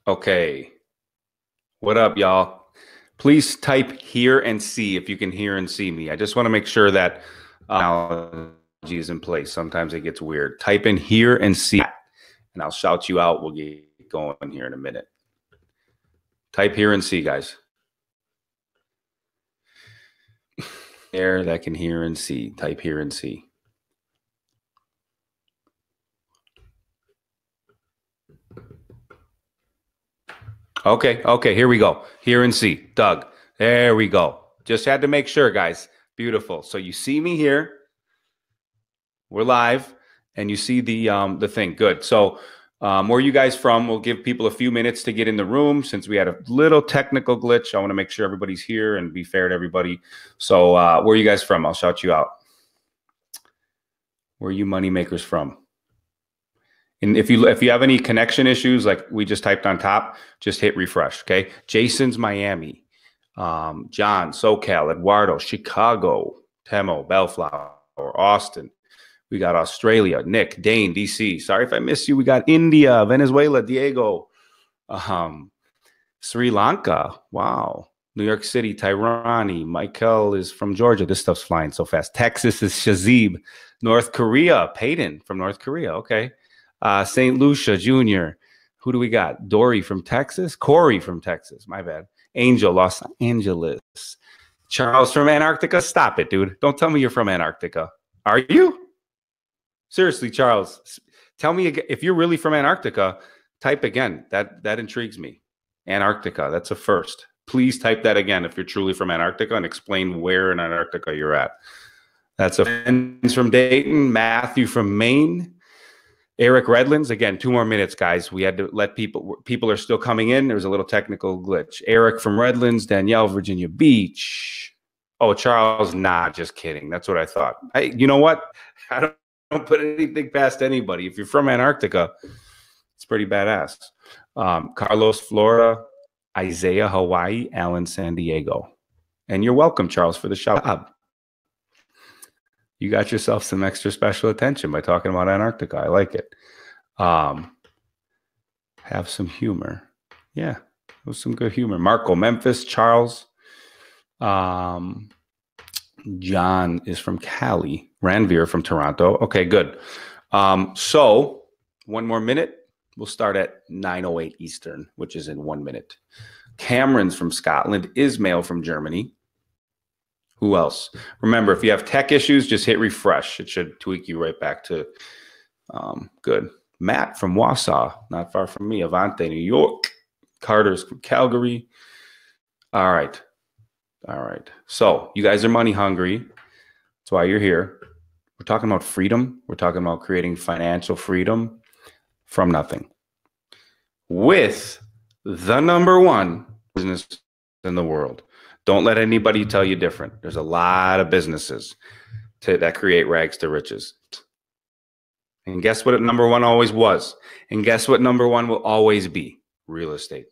Okay. What up, y'all? Please type here and see if you can hear and see me. I just want to make sure that technology is in place. Sometimes it gets weird. Type in here and see, and I'll shout you out. We'll get going here in a minute. Type here and see, guys. There that can hear and see. Type here and see. Okay, here we go. Hear and see. Doug. There we go. Just had to make sure, guys. Beautiful. So you see me here. We're live, and you see the thing. Good. So where are you guys from? We'll give people a few minutes to get in the room since we had a little technical glitch. I want to make sure everybody's here and be fair to everybody. So where are you guys from? I'll shout you out. Where are you money makers from? And if you have any connection issues, like we just typed on top, just hit refresh. Okay. Jason's Miami, John, SoCal, Eduardo, Chicago, Temo, Bellflower, Austin. We got Australia, Nick, Dane, DC. Sorry if I missed you. We got India, Venezuela, Diego, Sri Lanka. Wow. New York City, Tyrani. Michael is from Georgia. This stuff's flying so fast. Texas is Shazib. North Korea, Peyton from North Korea. Okay. St. Lucia Jr. Who do we got? Dory from Texas. Corey from Texas. My bad. Angel, Los Angeles. Charles from Antarctica. Stop it, dude. Don't tell me you're from Antarctica. Are you? Seriously, Charles. Tell me again, if you're really from Antarctica, type again. That intrigues me. Antarctica. That's a first. Please type that again if you're truly from Antarctica and explain where in Antarctica you're at. That's a friend from Dayton. Matthew from Maine. Eric Redlands, again, 2 more minutes, guys. We had to let people are still coming in. There was a little technical glitch. Eric from Redlands, Danielle, Virginia Beach. Oh, Charles, nah, just kidding. That's what I thought. You know what? I don't put anything past anybody. If you're from Antarctica, it's pretty badass. Carlos, Florida, Isaiah, Hawaii, Alan, San Diego. And you're welcome, Charles, for the shout out. You got yourself some extra special attention by talking about Antarctica. I like it. Have some humor. Yeah, it was some good humor. Marco, Memphis, Charles. John is from Cali. Ranveer from Toronto. Okay, good. So 1 more minute. We'll start at 9:08 Eastern, which is in 1 minute. Cameron's from Scotland. Ismail from Germany. Who else? Remember, if you have tech issues, just hit refresh. It should tweak you right back to good. Matt from Wausau, not far from me. Avante, New York. Carter's from Calgary. All right. So you guys are money hungry. That's why you're here. We're talking about freedom. We're talking about creating financial freedom from nothing with the #1 business in the world. Don't let anybody tell you different. There's a lot of businesses that create rags to riches. And guess what #1 always was? And guess what #1 will always be? Real estate.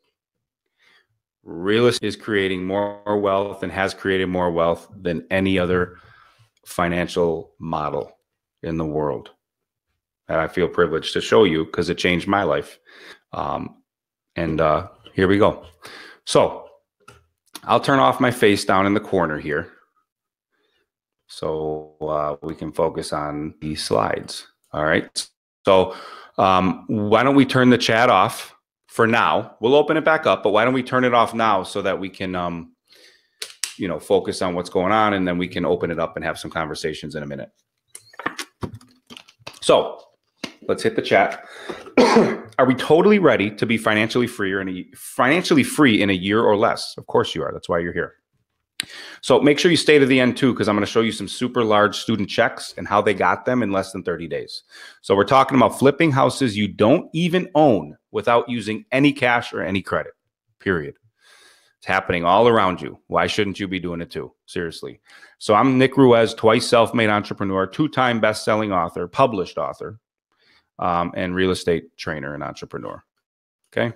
Real estate is creating more wealth and has created more wealth than any other financial model in the world. And I feel privileged to show you because it changed my life. Here we go. So I'll turn off my face down in the corner here so we can focus on these slides. All right. So why don't we turn the chat off for now? We'll open it back up, but why don't we turn it off now so that we can, focus on what's going on, and then we can open it up and have some conversations in a minute. So let's hit the chat. Are we totally ready to be financially free in a year or less? Of course you are. That's why you're here. So make sure you stay to the end too, because I'm going to show you some super large student checks and how they got them in less than 30 days. So we're talking about flipping houses you don't even own without using any cash or any credit, period. It's happening all around you. Why shouldn't you be doing it too? Seriously. So I'm Nick Ruiz, twice self-made entrepreneur, 2-time best-selling author, published author, and real estate trainer and entrepreneur. Okay.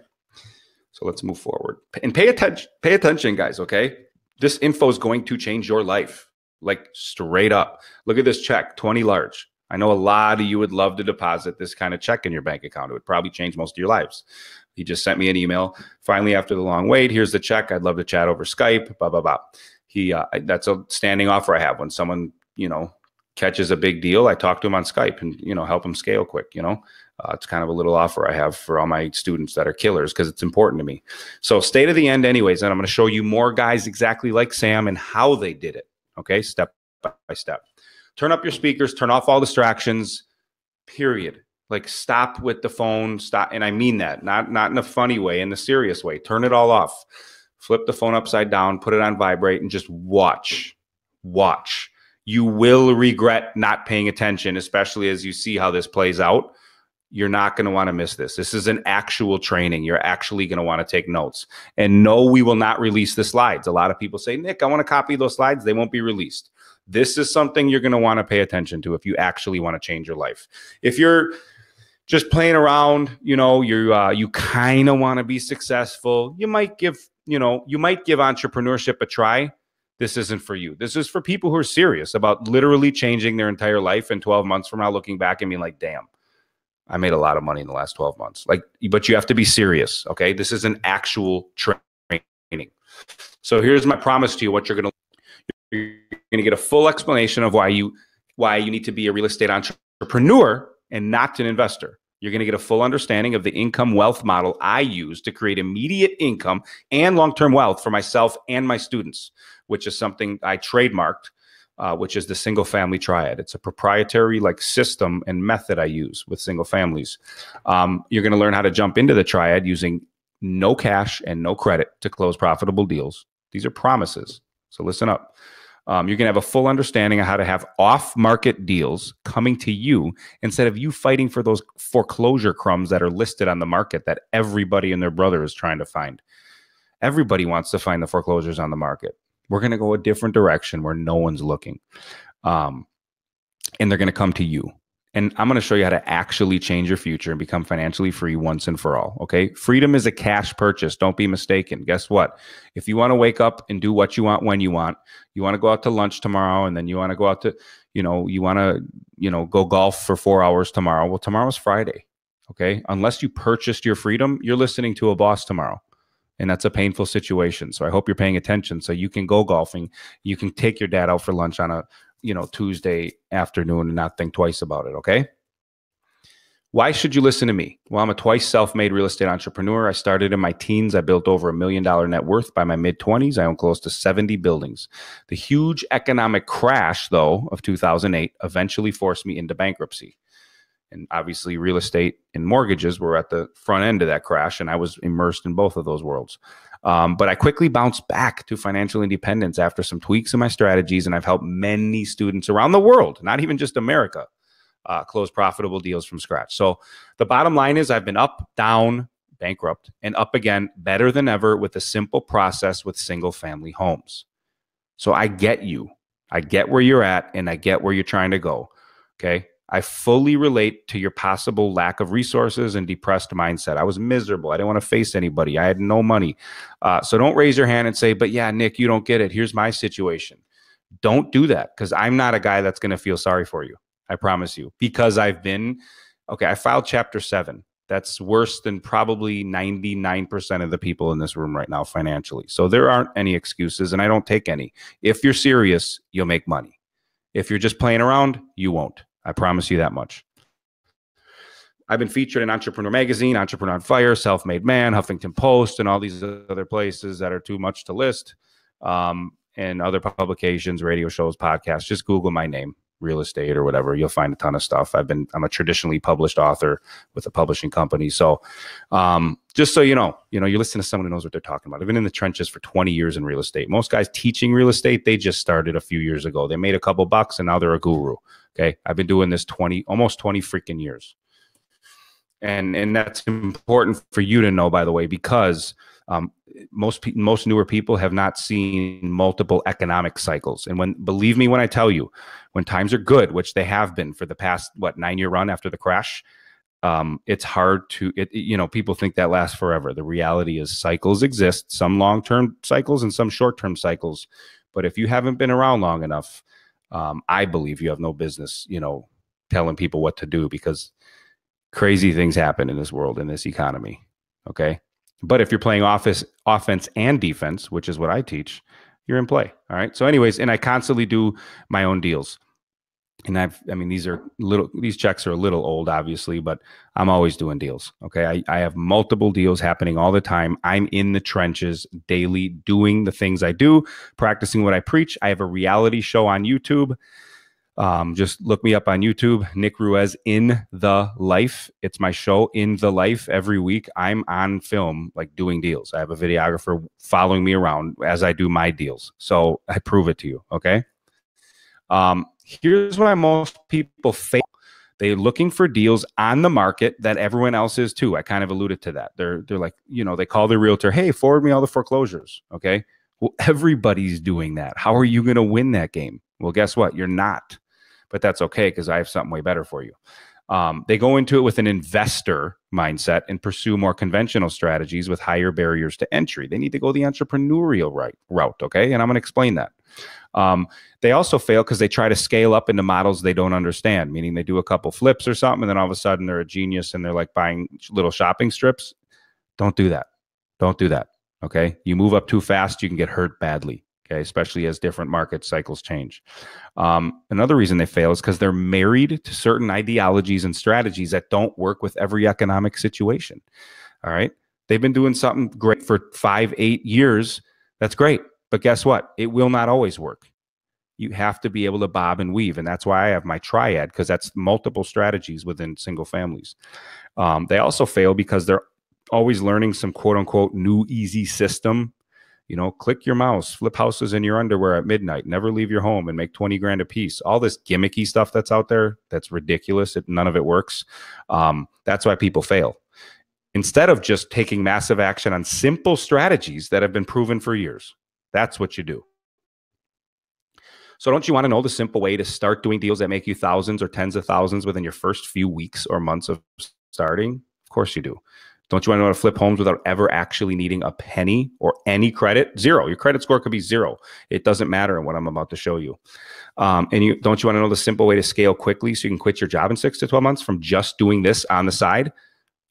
So let's move forward and pay attention, guys. Okay. This info is going to change your life, like straight up. Look at this check, 20 large. I know a lot of you would love to deposit this kind of check in your bank account. It would probably change most of your lives. He just sent me an email. Finally, after the long wait, here's the check. I'd love to chat over Skype, blah, blah, blah. That's a standing offer I have. When someone, catches a big deal, I talk to him on Skype and, help him scale quick, it's kind of a little offer I have for all my students that are killers because it's important to me. So stay to the end anyways, and I'm going to show you more guys exactly like Sam and how they did it. Okay, step by step. Turn up your speakers, turn off all distractions, period. Like stop with the phone, stop. And I mean that, not in a funny way, in the serious way. Turn it all off. Flip the phone upside down, put it on vibrate, and just watch. Watch. You will regret not paying attention, especially as you see how this plays out. You're not going to want to miss this. This is an actual training. You're actually going to want to take notes. And no, we will not release the slides. A lot of people say, Nick, I want to copy those slides. They won't be released. This is something you're going to want to pay attention to if you actually want to change your life. If you're just playing around, you kind of want to be successful, you might give entrepreneurship a try. This isn't for you. This is for people who are serious about literally changing their entire life, and 12 months from now looking back and being like, damn, I made a lot of money in the last 12 months. But you have to be serious, okay? This is an actual training. So here's my promise to you. What you're going to get a full explanation of why you need to be a real estate entrepreneur and not an investor. You're going to get a full understanding of the income wealth model I use to create immediate income and long-term wealth for myself and my students, which is something I trademarked, which is the single family triad. It's a proprietary system and method I use with single families. You're going to learn how to jump into the triad using no cash and no credit to close profitable deals. These are promises. So listen up. You're going to have a full understanding of how to have off-market deals coming to you instead of you fighting for those foreclosure crumbs that are listed on the market that everybody and their brother is trying to find. Everybody wants to find the foreclosures on the market. We're going to go a different direction where no one's looking. And they're going to come to you. And I'm going to show you how to actually change your future and become financially free once and for all. Okay. Freedom is a cash purchase. Don't be mistaken. Guess what? If you want to wake up and do what you want when you want to go out to lunch tomorrow, and then you want to go out to, you want to, go golf for 4 hours tomorrow. Well, tomorrow's Friday. Okay. Unless you purchased your freedom, you're listening to a boss tomorrow. And that's a painful situation. So I hope you're paying attention so you can go golfing. You can take your dad out for lunch on a, Tuesday afternoon and not think twice about it. Okay. Why should you listen to me? Well, I'm a twice self-made real estate entrepreneur. I started in my teens. I built over $1 million net worth by my mid-20s. I own close to 70 buildings. The huge economic crash, though, of 2008 eventually forced me into bankruptcy. And obviously, real estate and mortgages were at the front end of that crash, and I was immersed in both of those worlds. But I quickly bounced back to financial independence after some tweaks in my strategies, and I've helped many students around the world, not even just America, close profitable deals from scratch. So the bottom line is I've been up, down, bankrupt, and up again, better than ever with a simple process with single-family homes. So I get you. I get where you're at, and I get where you're trying to go, okay? I fully relate to your possible lack of resources and depressed mindset. I was miserable. I didn't want to face anybody. I had no money. So don't raise your hand and say, but yeah, Nick, you don't get it. Here's my situation. Don't do that, because I'm not a guy that's going to feel sorry for you. I promise you, because I filed Chapter 7. That's worse than probably 99% of the people in this room right now financially. So there aren't any excuses, and I don't take any. If you're serious, you'll make money. If you're just playing around, you won't. I promise you that much. I've been featured in Entrepreneur Magazine, Entrepreneur on Fire, Self-Made Man, Huffington Post, and all these other places that are too much to list, and other publications, radio shows, podcasts. Just Google my name, real estate or whatever. You'll find a ton of stuff. I'm a traditionally published author with a publishing company. So just so you know, you listen to someone who knows what they're talking about. I've been in the trenches for 20 years in real estate. Most guys teaching real estate, they just started a few years ago. They made a couple bucks and now they're a guru. Okay. I've been doing this almost 20 freaking years. And that's important for you to know, by the way, because most newer people have not seen multiple economic cycles. And believe me when I tell you, when times are good, which they have been for the past 9-year run after the crash, it's hard to people think that lasts forever. The reality is cycles exist, some long-term cycles and some short-term cycles. But if you haven't been around long enough, I believe you have no business, telling people what to do, because crazy things happen in this world, in this economy. Okay. But if you're playing offense and defense, which is what I teach, you're in play. All right. So, anyways, and I constantly do my own deals. And I mean, these checks are a little old, obviously, but I'm always doing deals. Okay. I have multiple deals happening all the time. I'm in the trenches daily doing the things I do, practicing what I preach. I have a reality show on YouTube. Just look me up on YouTube, Nick Ruiz in the Life. It's my show in the Life every week. I'm on film, like doing deals. I have a videographer following me around as I do my deals. So I prove it to you. Okay. Here's why most people fail. They're looking for deals on the market that everyone else is too. I kind of alluded to that. They're like, they call the realtor, hey, forward me all the foreclosures. Okay. Well, everybody's doing that. How are you going to win that game? Well, guess what? You're not. But that's okay because I have something way better for you. They go into it with an investor mindset and pursue more conventional strategies with higher barriers to entry. They need to go the entrepreneurial route, okay? And I'm going to explain that. They also fail because they try to scale up into models they don't understand, meaning they do a couple flips or something, and then all of a sudden they're a genius and they're like buying little shopping strips. Don't do that. Don't do that, okay? You move up too fast, you can get hurt badly. Okay, especially as different market cycles change. Another reason they fail is because they're married to certain ideologies and strategies that don't work with every economic situation. All right. They've been doing something great for 5-8 years. That's great. But guess what? It will not always work. You have to be able to bob and weave. And that's why I have my triad, because that's multiple strategies within single families. They also fail because they're always learning some quote unquote new easy system. Click your mouse, flip houses in your underwear at midnight, never leave your home and make 20 grand a piece. All this gimmicky stuff that's out there, that's ridiculous. None of it works. That's why people fail. Instead of just taking massive action on simple strategies that have been proven for years, that's what you do. So don't you want to know the simple way to start doing deals that make you thousands or tens of thousands within your first few weeks or months of starting? Of course you do. Don't you want to know how to flip homes without ever actually needing a penny or any credit? Zero. Your credit score could be zero. It doesn't matter in what I'm about to show you. Don't you want to know the simple way to scale quickly so you can quit your job in 6 to 12 months from just doing this on the side?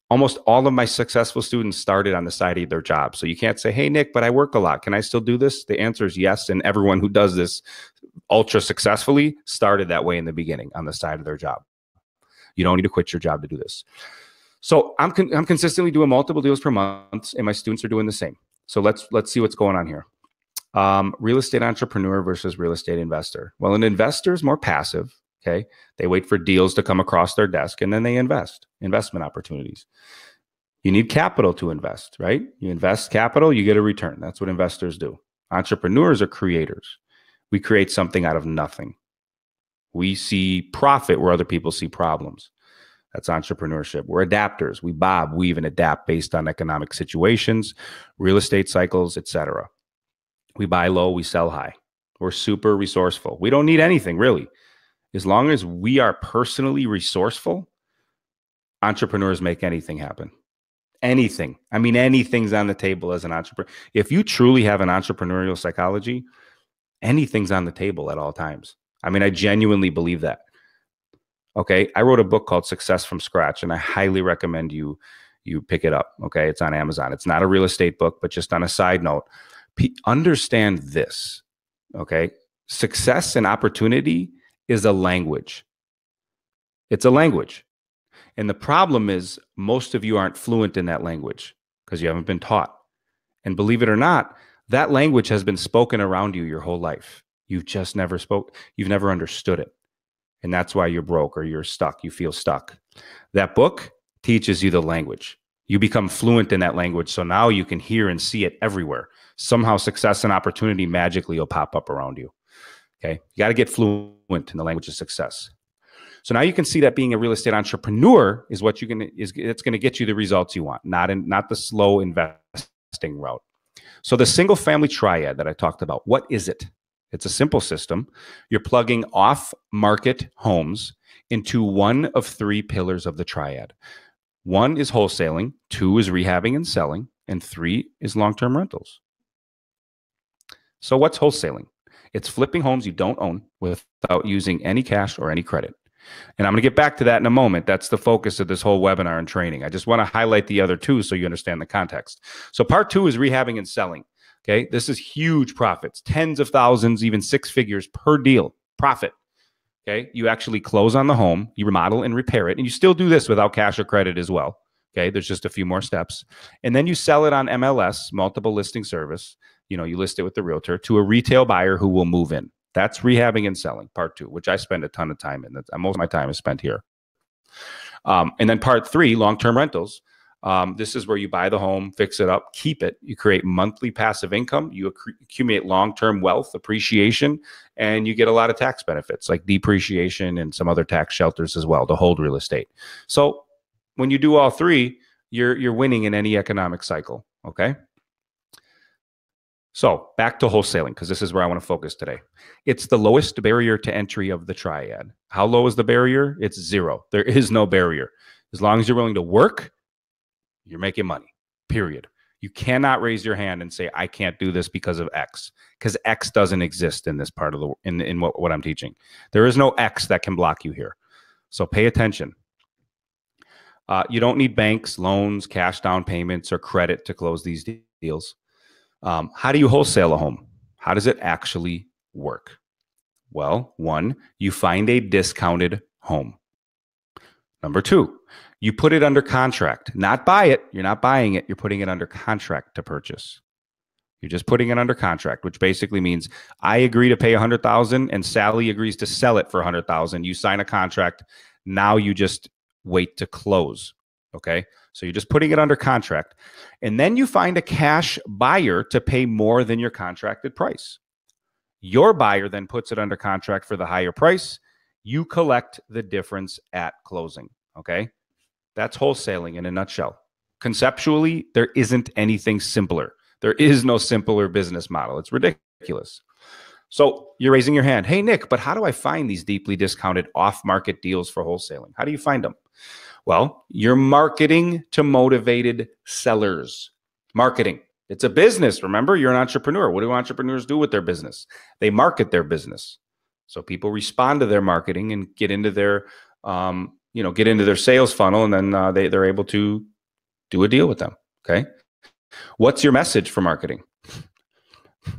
Almost all of my successful students started on the side of their job. So you can't say, hey, Nick, but I work a lot. Can I still do this? The answer is yes. And everyone who does this ultra successfully started that way in the beginning on the side of their job. You don't need to quit your job to do this. So I'm consistently doing multiple deals per month, and my students are doing the same. So let's see what's going on here. Real estate entrepreneur versus real estate investor. Well, an investor is more passive. Okay, they wait for deals to come across their desk, and then they investment opportunities. You need capital to invest, right? You invest capital, you get a return. That's what investors do. Entrepreneurs are creators. We create something out of nothing. We see profit where other people see problems. That's entrepreneurship. We're adapters. We bob, weave, and adapt based on economic situations, real estate cycles, etc. We buy low, we sell high. We're super resourceful. We don't need anything, really. As long as we are personally resourceful, entrepreneurs make anything happen. Anything. I mean, anything's on the table as an entrepreneur. If you truly have an entrepreneurial psychology, anything's on the table at all times. I mean, I genuinely believe that. Okay, I wrote a book called Success from Scratch, and I highly recommend you pick it up. Okay, it's on Amazon. It's not a real estate book, but just on a side note, understand this. Okay, success and opportunity is a language. It's a language. And the problem is most of you aren't fluent in that language because you haven't been taught. And believe it or not, that language has been spoken around you your whole life. You've just never you've never understood it. And that's why you're broke or you're stuck. You feel stuck. That book teaches you the language. You become fluent in that language. So now you can hear and see it everywhere. Somehow success and opportunity magically will pop up around you. Okay. You got to get fluent in the language of success. So now you can see that being a real estate entrepreneur is what it's going to get you the results you want, not the slow investing route. So the single family triad that I talked about, what is it? It's a simple system. You're plugging off-market homes into one of 3 pillars of the triad. 1 is wholesaling, 2 is rehabbing and selling, and 3 is long-term rentals. So what's wholesaling? It's flipping homes you don't own without using any cash or any credit. And I'm going to get back to that in a moment. That's the focus of this whole webinar and training. I just want to highlight the other two so you understand the context. So part two is rehabbing and selling. Okay, this is huge profits, tens of thousands, even six figures per deal profit. Okay, you actually close on the home, you remodel and repair it, and you still do this without cash or credit as well. Okay, there's just a few more steps. And then you sell it on MLS, multiple listing service. You know, you list it with the realtor to a retail buyer who will move in. That's rehabbing and selling, part two, which I spend a ton of time in. Most of my time is spent here. And then part three, long-term rentals. This is where you buy the home, fix it up, keep it. You create monthly passive income. You accumulate long-term wealth, appreciation, and you get a lot of tax benefits like depreciation and some other tax shelters as well to hold real estate. So when you do all three, you're winning in any economic cycle, okay? So back to wholesaling, because this is where I want to focus today. It's the lowest barrier to entry of the triad. How low is the barrier? It's zero. There is no barrier. As long as you're willing to work, you're making money, period. You cannot raise your hand and say, I can't do this because of X, because X doesn't exist in this part of the, in what I'm teaching. There is no X that can block you here. So pay attention. You don't need banks, loans, cash down payments, or credit to close these deals. How do you wholesale a home? How does it actually work? Well, one, you find a discounted home. Number two, you put it under contract, not buy it. You're not buying it. You're putting it under contract to purchase. You're just putting it under contract, which basically means I agree to pay $100,000 and Sally agrees to sell it for $100,000. You sign a contract. Now you just wait to close. Okay. So you're just putting it under contract. And then you find a cash buyer to pay more than your contracted price. Your buyer then puts it under contract for the higher price. You collect the difference at closing. Okay. That's wholesaling in a nutshell. Conceptually, there isn't anything simpler. There is no simpler business model. It's ridiculous. So you're raising your hand. Hey, Nick, but how do I find these deeply discounted off-market deals for wholesaling? How do you find them? Well, you're marketing to motivated sellers. Marketing. It's a business. Remember, you're an entrepreneur. What do entrepreneurs do with their business? They market their business. So people respond to their marketing and get into their, get into their sales funnel, and then they're able to do a deal with them. Okay. What's your message for marketing?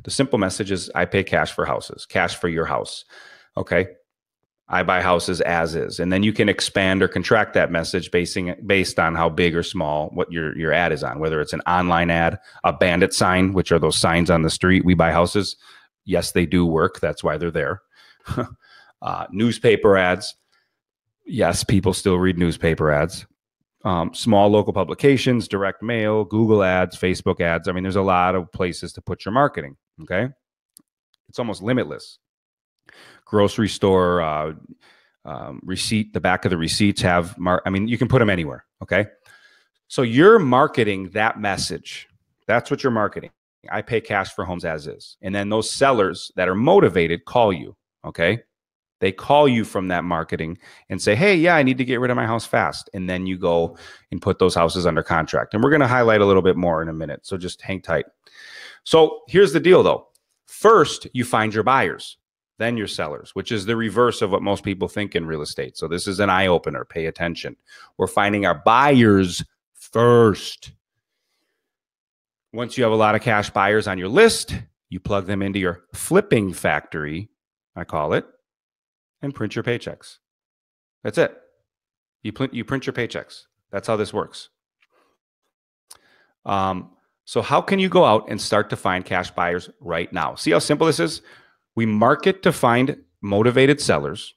The simple message is I pay cash for houses, cash for your house. Okay. I buy houses as is. And then you can expand or contract that message based on how big or small what your ad is on, whether it's an online ad, a bandit sign, which are those signs on the street. We buy houses. Yes, they do work. That's why they're there. Newspaper ads. Yes, people still read newspaper ads. Small local publications, direct mail, Google ads, Facebook ads. I mean, there's a lot of places to put your marketing. Okay. It's almost limitless. Grocery store, receipt, the back of the receipts have, you can put them anywhere. Okay. So you're marketing that message. That's what you're marketing. I pay cash for homes as is. And then those sellers that are motivated call you. Okay. They call you from that marketing and say, hey, yeah, I need to get rid of my house fast. And then you go and put those houses under contract. And we're going to highlight a little bit more in a minute. So just hang tight. So here's the deal though. First, you find your buyers, then your sellers, which is the reverse of what most people think in real estate. So this is an eye opener. Pay attention. We're finding our buyers first. Once you have a lot of cash buyers on your list, you plug them into your flipping factory, I call it, and print your paychecks. That's it. You print your paychecks. That's how this works. So how can you go out and start to find cash buyers right now? See how simple this is? We market to find motivated sellers.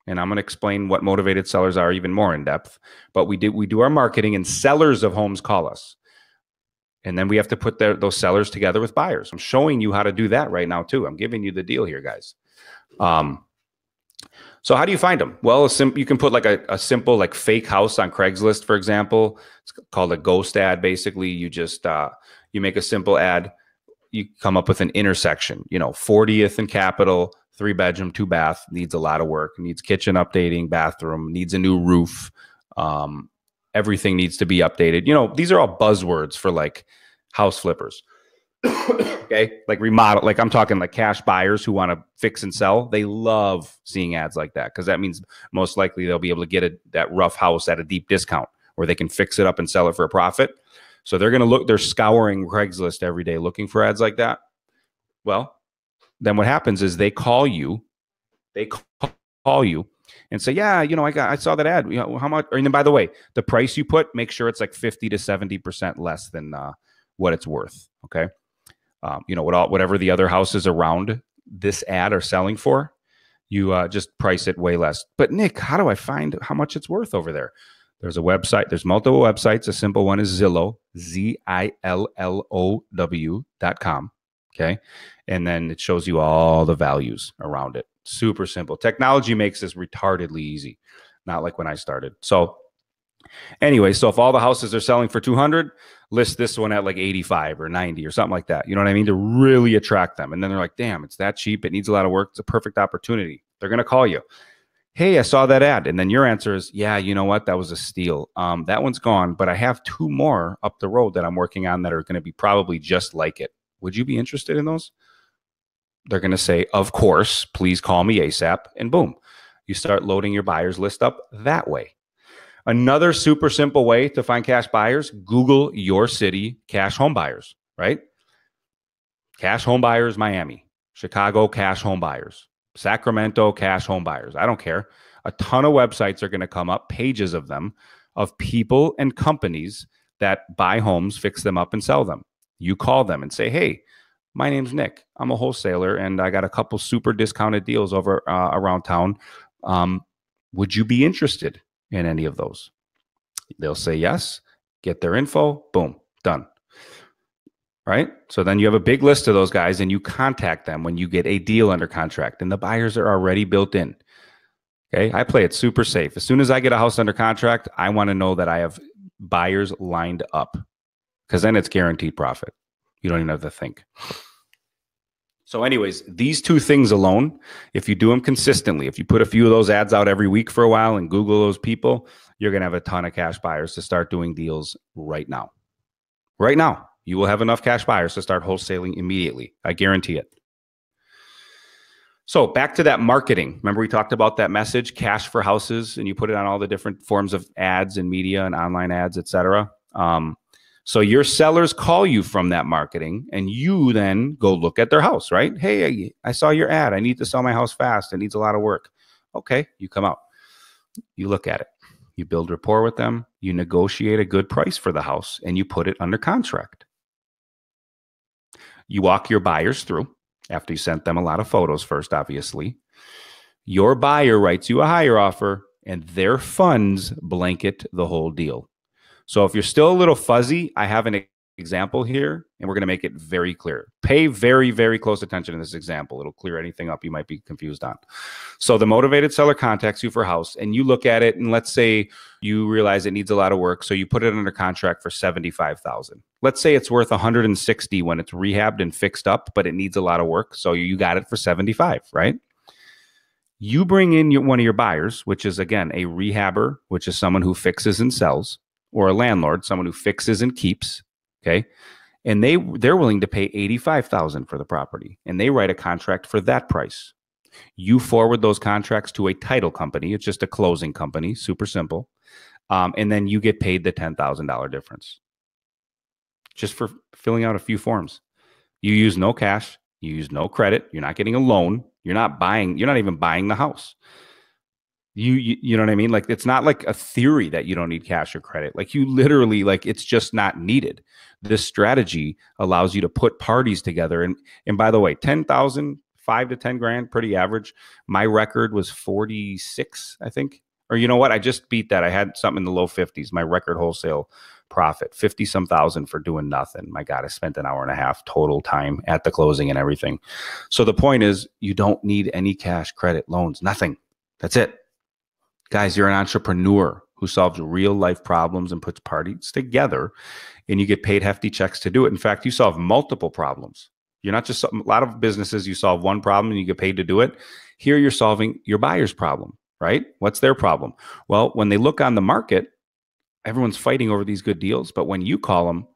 And I'm going to explain what motivated sellers are even more in depth. But we do our marketing, and sellers of homes call us. And then we have to put those sellers together with buyers. I'm showing you how to do that right now too. I'm giving you the deal here, guys. So how do you find them? Well, you can put like a simple like fake house on Craigslist, for example. It's called a ghost ad. Basically, you just you make a simple ad. You come up with an intersection. 40th and Capitol, 3-bedroom, 2-bath, needs a lot of work. Needs kitchen updating, bathroom, needs a new roof. Everything needs to be updated. These are all buzzwords for like house flippers. Okay. Like remodel, like I'm talking like cash buyers who want to fix and sell. They love seeing ads like that because that means most likely they'll be able to get that rough house at a deep discount where they can fix it up and sell it for a profit. So they're going to they're scouring Craigslist every day looking for ads like that. Well, then what happens is they call you and say, yeah, I saw that ad. How much? And then by the way, the price you put, make sure it's like 50 to 70% less than what it's worth. Okay. Whatever the other houses around this ad are selling for, you just price it way less. But Nick, how do I find how much it's worth over there? There's a website. There's multiple websites. A simple one is Zillow, ZILLOW.com. Okay. And then it shows you all the values around it. Super simple. Technology makes this retardedly easy. Not like when I started. So anyway, so if all the houses are selling for 200, list this one at like 85 or 90 or something like that. You know what I mean? To really attract them. And then they're like, damn, it's that cheap. It needs a lot of work. It's a perfect opportunity. They're going to call you. Hey, I saw that ad. And then your answer is, yeah, you know what? That was a steal. That one's gone, but I have 2 more up the road that I'm working on that are going to be probably just like it. Would you be interested in those? They're going to say, of course, please call me ASAP. And boom, you start loading your buyers list up that way. Another super simple way to find cash buyers, Google your city cash home buyers, right? Cash home buyers, Miami, Chicago cash home buyers, Sacramento cash home buyers. I don't care. A ton of websites are going to come up, pages of them, of people and companies that buy homes, fix them up, and sell them. You call them and say, hey, my name's Nick. I'm a wholesaler, and I got a couple super discounted deals over around town. Would you be interested in any of those? They'll say yes, get their info, boom, done. Right? So then you have a big list of those guys and you contact them when you get a deal under contract and the buyers are already built in. Okay? I play it super safe. As soon as I get a house under contract, I want to know that I have buyers lined up because then it's guaranteed profit. You don't even have to think. So anyways, these 2 things alone, if you do them consistently, if you put a few of those ads out every week for a while and Google those people, you're going to have a ton of cash buyers to start doing deals right now. Right now, you will have enough cash buyers to start wholesaling immediately. I guarantee it. So back to that marketing. Remember we talked about that message, cash for houses, and you put it on all the different forms of ads and media and online ads, etc. So your sellers call you from that marketing and you then go look at their house, right? Hey, I saw your ad. I need to sell my house fast. It needs a lot of work. Okay, you come out. You look at it. You build rapport with them. You negotiate a good price for the house and you put it under contract. You walk your buyers through after you sent them a lot of photos first, obviously. Your buyer writes you a higher offer and their funds blanket the whole deal. So if you're still a little fuzzy, I have an example here, and we're going to make it very clear. Pay very, very close attention to this example. It'll clear anything up you might be confused on. So the motivated seller contacts you for a house, and you look at it, and let's say you realize it needs a lot of work, so you put it under contract for $75,000. Let's say it's worth $160 when it's rehabbed and fixed up, but it needs a lot of work, so you got it for $75, right? You bring in one of your buyers, which is, again, a rehabber, which is someone who fixes and sells, or a landlord, someone who fixes and keeps, okay? And they're willing to pay $85,000 for the property, and they write a contract for that price. You forward those contracts to a title company. It's just a closing company, super simple. And then you get paid the $10,000 difference just for filling out a few forms. You use no cash. You use no credit. You're not getting a loan. You're not even buying the house. You know what I mean? Like, it's not like a theory that you don't need cash or credit. Like, you literally, like, it's just not needed. This strategy allows you to put parties together. And by the way, 10,000, 5 to 10 grand, pretty average. My record was 46, I think. Or you know what? I just beat that. I had something in the low 50s. My record wholesale profit, 50-some thousand for doing nothing. My God, I spent an hour and a half total time at the closing and everything. So the point is, you don't need any cash, credit, loans, nothing. That's it. Guys, you're an entrepreneur who solves real life problems and puts parties together, and you get paid hefty checks to do it. In fact, you solve multiple problems. You're not just, a lot of businesses, you solve one problem and you get paid to do it. Here you're solving your buyer's problem, right? What's their problem? Well, when they look on the market, everyone's fighting over these good deals. But when you call them,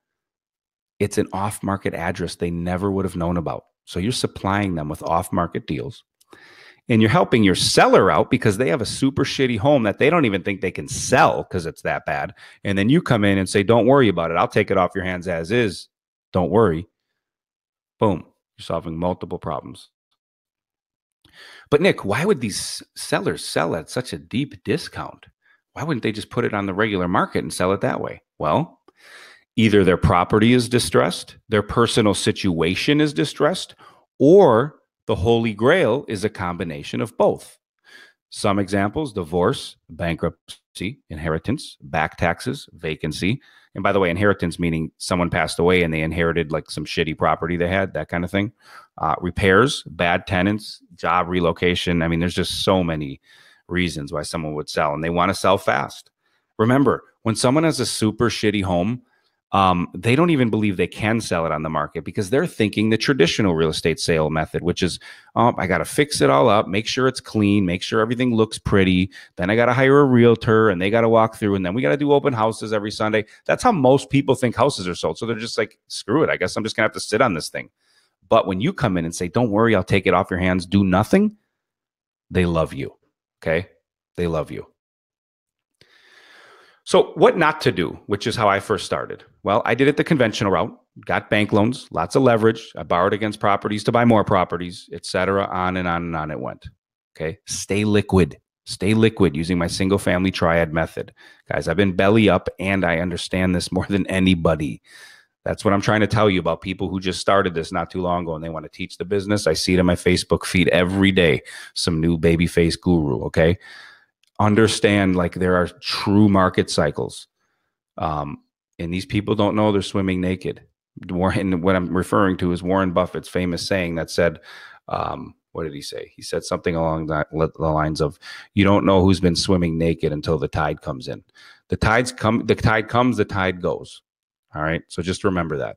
It's an off-market address they never would have known about. So you're supplying them with off-market deals. And you're helping your seller out because they have a super shitty home that they don't even think they can sell because it's that bad. And then you come in and say, don't worry about it. I'll take it off your hands as is. Don't worry. Boom. You're solving multiple problems. But Nick, why would these sellers sell at such a deep discount? Why wouldn't they just put it on the regular market and sell it that way? Well, either their property is distressed, their personal situation is distressed, or the Holy Grail is a combination of both. Some examples: divorce, bankruptcy, inheritance, back taxes, vacancy. And by the way, inheritance meaning someone passed away and they inherited like some shitty property they had, that kind of thing. Repairs, bad tenants, job relocation. I mean, there's just so many reasons why someone would sell, and they want to sell fast. Remember, when someone has a super shitty home, they don't even believe they can sell it on the market because they're thinking the traditional real estate sale method, which is, I got to fix it all up, make sure it's clean, make sure everything looks pretty. Then I got to hire a realtor and they got to walk through, and then we got to do open houses every Sunday. That's how most people think houses are sold. So they're just like, screw it. I guess I'm just going to have to sit on this thing. But when you come in and say, don't worry, I'll take it off your hands, do nothing, they love you. Okay? They love you. So what not to do, which is how I first started. Well, I did it the conventional route, got bank loans, lots of leverage. I borrowed against properties to buy more properties, et cetera, on and on and on it went. Okay. Stay liquid using my single family triad method. Guys, I've been belly up and I understand this more than anybody. That's what I'm trying to tell you about people who just started this not too long ago and they want to teach the business. I see it in my Facebook feed every day, some new baby face guru. Okay. Understand, like, there are true market cycles. And these people don't know they're swimming naked. And what I'm referring to is Warren Buffett's famous saying that said, what did he say? He said something along the lines of, you don't know who's been swimming naked until the tide comes in. The tide comes, the tide goes. All right. So just remember that.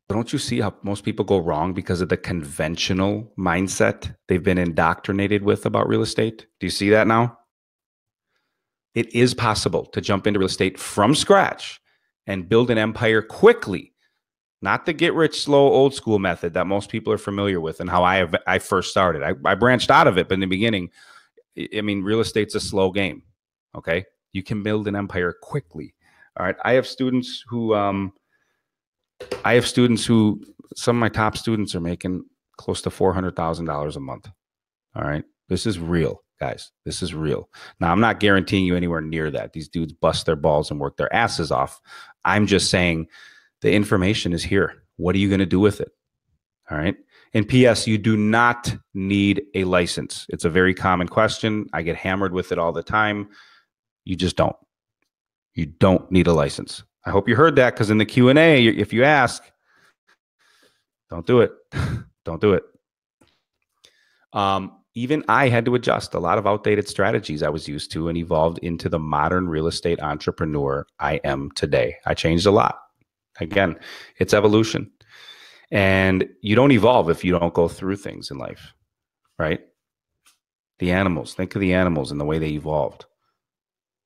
Don't you see how most people go wrong because of the conventional mindset they've been indoctrinated with about real estate? Do you see that now? It is possible to jump into real estate from scratch and build an empire quickly. Not the get rich slow old school method that most people are familiar with and how I first started. I branched out of it, but in the beginning, I mean, real estate's a slow game. Okay. You can build an empire quickly. All right. I have students who, some of my top students are making close to $400,000 a month. All right. This is real, guys. This is real. Now, I'm not guaranteeing you anywhere near that. These dudes bust their balls and work their asses off. I'm just saying the information is here. What are you going to do with it? All right. And P.S., you do not need a license. It's a very common question. I get hammered with it all the time. You just don't. You don't need a license. I hope you heard that, because in the Q&A, if you ask, don't do it. Don't do it. Even I had to adjust a lot of outdated strategies I was used to and evolved into the modern real estate entrepreneur I am today. I changed a lot. Again, it's evolution. And you don't evolve if you don't go through things in life, right? The animals, think of the animals and the way they evolved.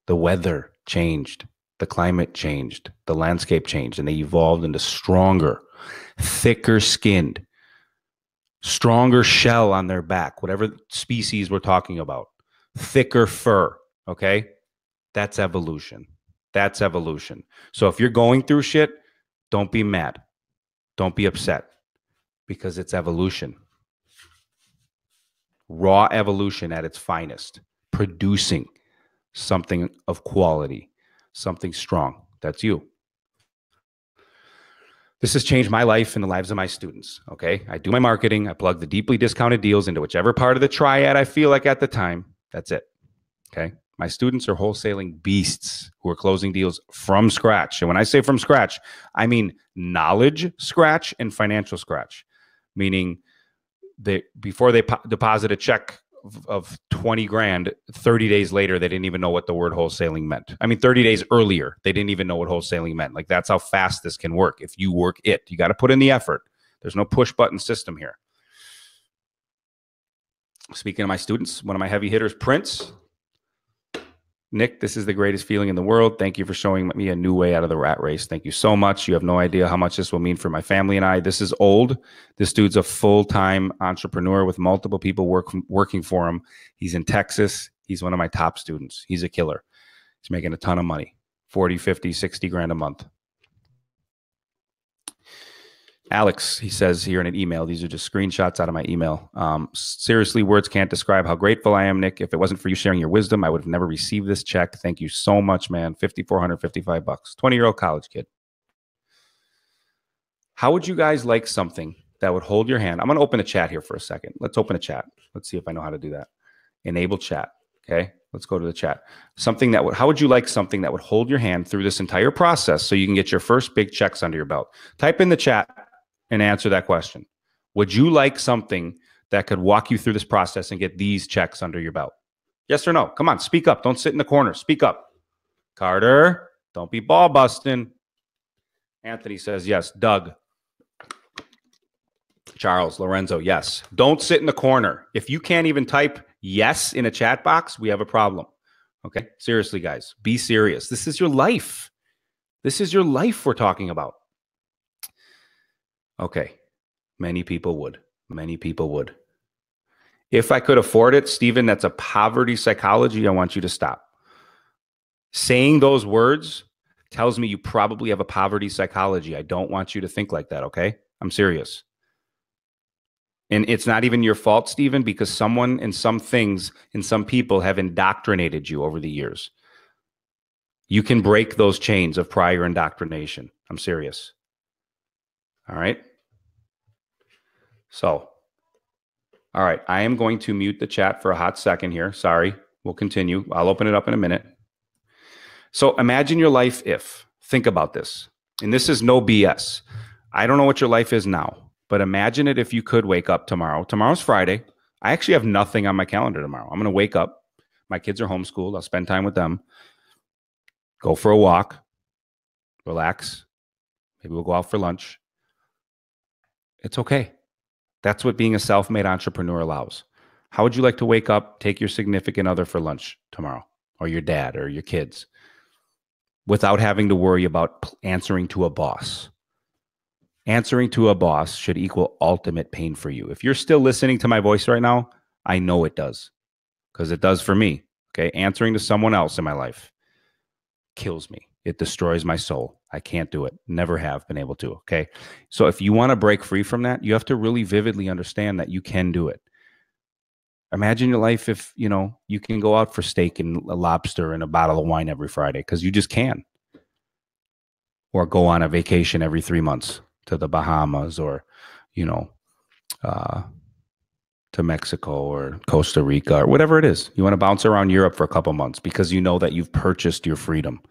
The weather changed. The climate changed, the landscape changed, and they evolved into stronger, thicker skinned, stronger shell on their back, whatever species we're talking about, thicker fur. Okay. That's evolution. That's evolution. So if you're going through shit, don't be mad. Don't be upset, because it's evolution. Raw evolution at its finest, producing something of quality. Something strong. That's you. This has changed my life and the lives of my students. Okay. I do my marketing. I plug the deeply discounted deals into whichever part of the triad I feel like at the time. That's it. Okay. My students are wholesaling beasts who are closing deals from scratch. And when I say from scratch, I mean knowledge scratch and financial scratch, meaning before they deposit a check of 20 grand, 30 days later, they didn't even know what the word wholesaling meant. I mean, 30 days earlier, they didn't even know what wholesaling meant. Like, that's how fast this can work. If you work it, you got to put in the effort. There's no push button system here. Speaking of my students, one of my heavy hitters, Prince. Nick, this is the greatest feeling in the world. Thank you for showing me a new way out of the rat race. Thank you so much. You have no idea how much this will mean for my family and I. This is old. This dude's a full-time entrepreneur with multiple people working for him. He's in Texas. He's one of my top students. He's a killer. He's making a ton of money, 40, 50, 60 grand a month. Alex, he says here in an email, these are just screenshots out of my email. Seriously, words can't describe how grateful I am, Nick. If it wasn't for you sharing your wisdom, I would have never received this check. Thank you so much, man. $5,455, 20-year-old college kid. How would you guys like something that would hold your hand? I'm going to open the chat here for a second. Let's open a chat. Let's see if I know how to do that. Enable chat. Okay. Let's go to the chat. How would you like something that would hold your hand through this entire process so you can get your first big checks under your belt? Type in the chat and answer that question. Would you like something that could walk you through this process and get these checks under your belt? Yes or no? Come on, speak up. Don't sit in the corner. Speak up. Carter, don't be ball busting. Anthony says yes. Doug. Charles, Lorenzo, yes. Don't sit in the corner. If you can't even type yes in a chat box, we have a problem. Okay? Seriously, guys, be serious. This is your life. This is your life we're talking about. Okay. Many people would. Many people would. If I could afford it, Stephen, that's a poverty psychology. I want you to stop. Saying those words tells me you probably have a poverty psychology. I don't want you to think like that, okay? I'm serious. And it's not even your fault, Stephen, because someone and some things and some people have indoctrinated you over the years. You can break those chains of prior indoctrination. I'm serious. All right? So, all right, I am going to mute the chat for a hot second here. Sorry, we'll continue. I'll open it up in a minute. So imagine your life if. Think about this. And this is no BS. I don't know what your life is now, but imagine it if you could wake up tomorrow. Tomorrow's Friday. I actually have nothing on my calendar tomorrow. I'm going to wake up. My kids are homeschooled. I'll spend time with them. Go for a walk. Relax. Maybe we'll go out for lunch. It's okay. That's what being a self-made entrepreneur allows. How would you like to wake up, take your significant other for lunch tomorrow, or your dad or your kids, without having to worry about answering to a boss? Answering to a boss should equal ultimate pain for you. If you're still listening to my voice right now, I know it does, because it does for me. Okay, answering to someone else in my life kills me. It destroys my soul. I can't do it. Never have been able to. Okay. So if you want to break free from that, you have to really vividly understand that you can do it. Imagine your life if, you can go out for steak and a lobster and a bottle of wine every Friday, because you just can. Or go on a vacation every 3 months to the Bahamas or, to Mexico or Costa Rica or whatever it is. You want to bounce around Europe for a couple months because you know that you've purchased your freedom.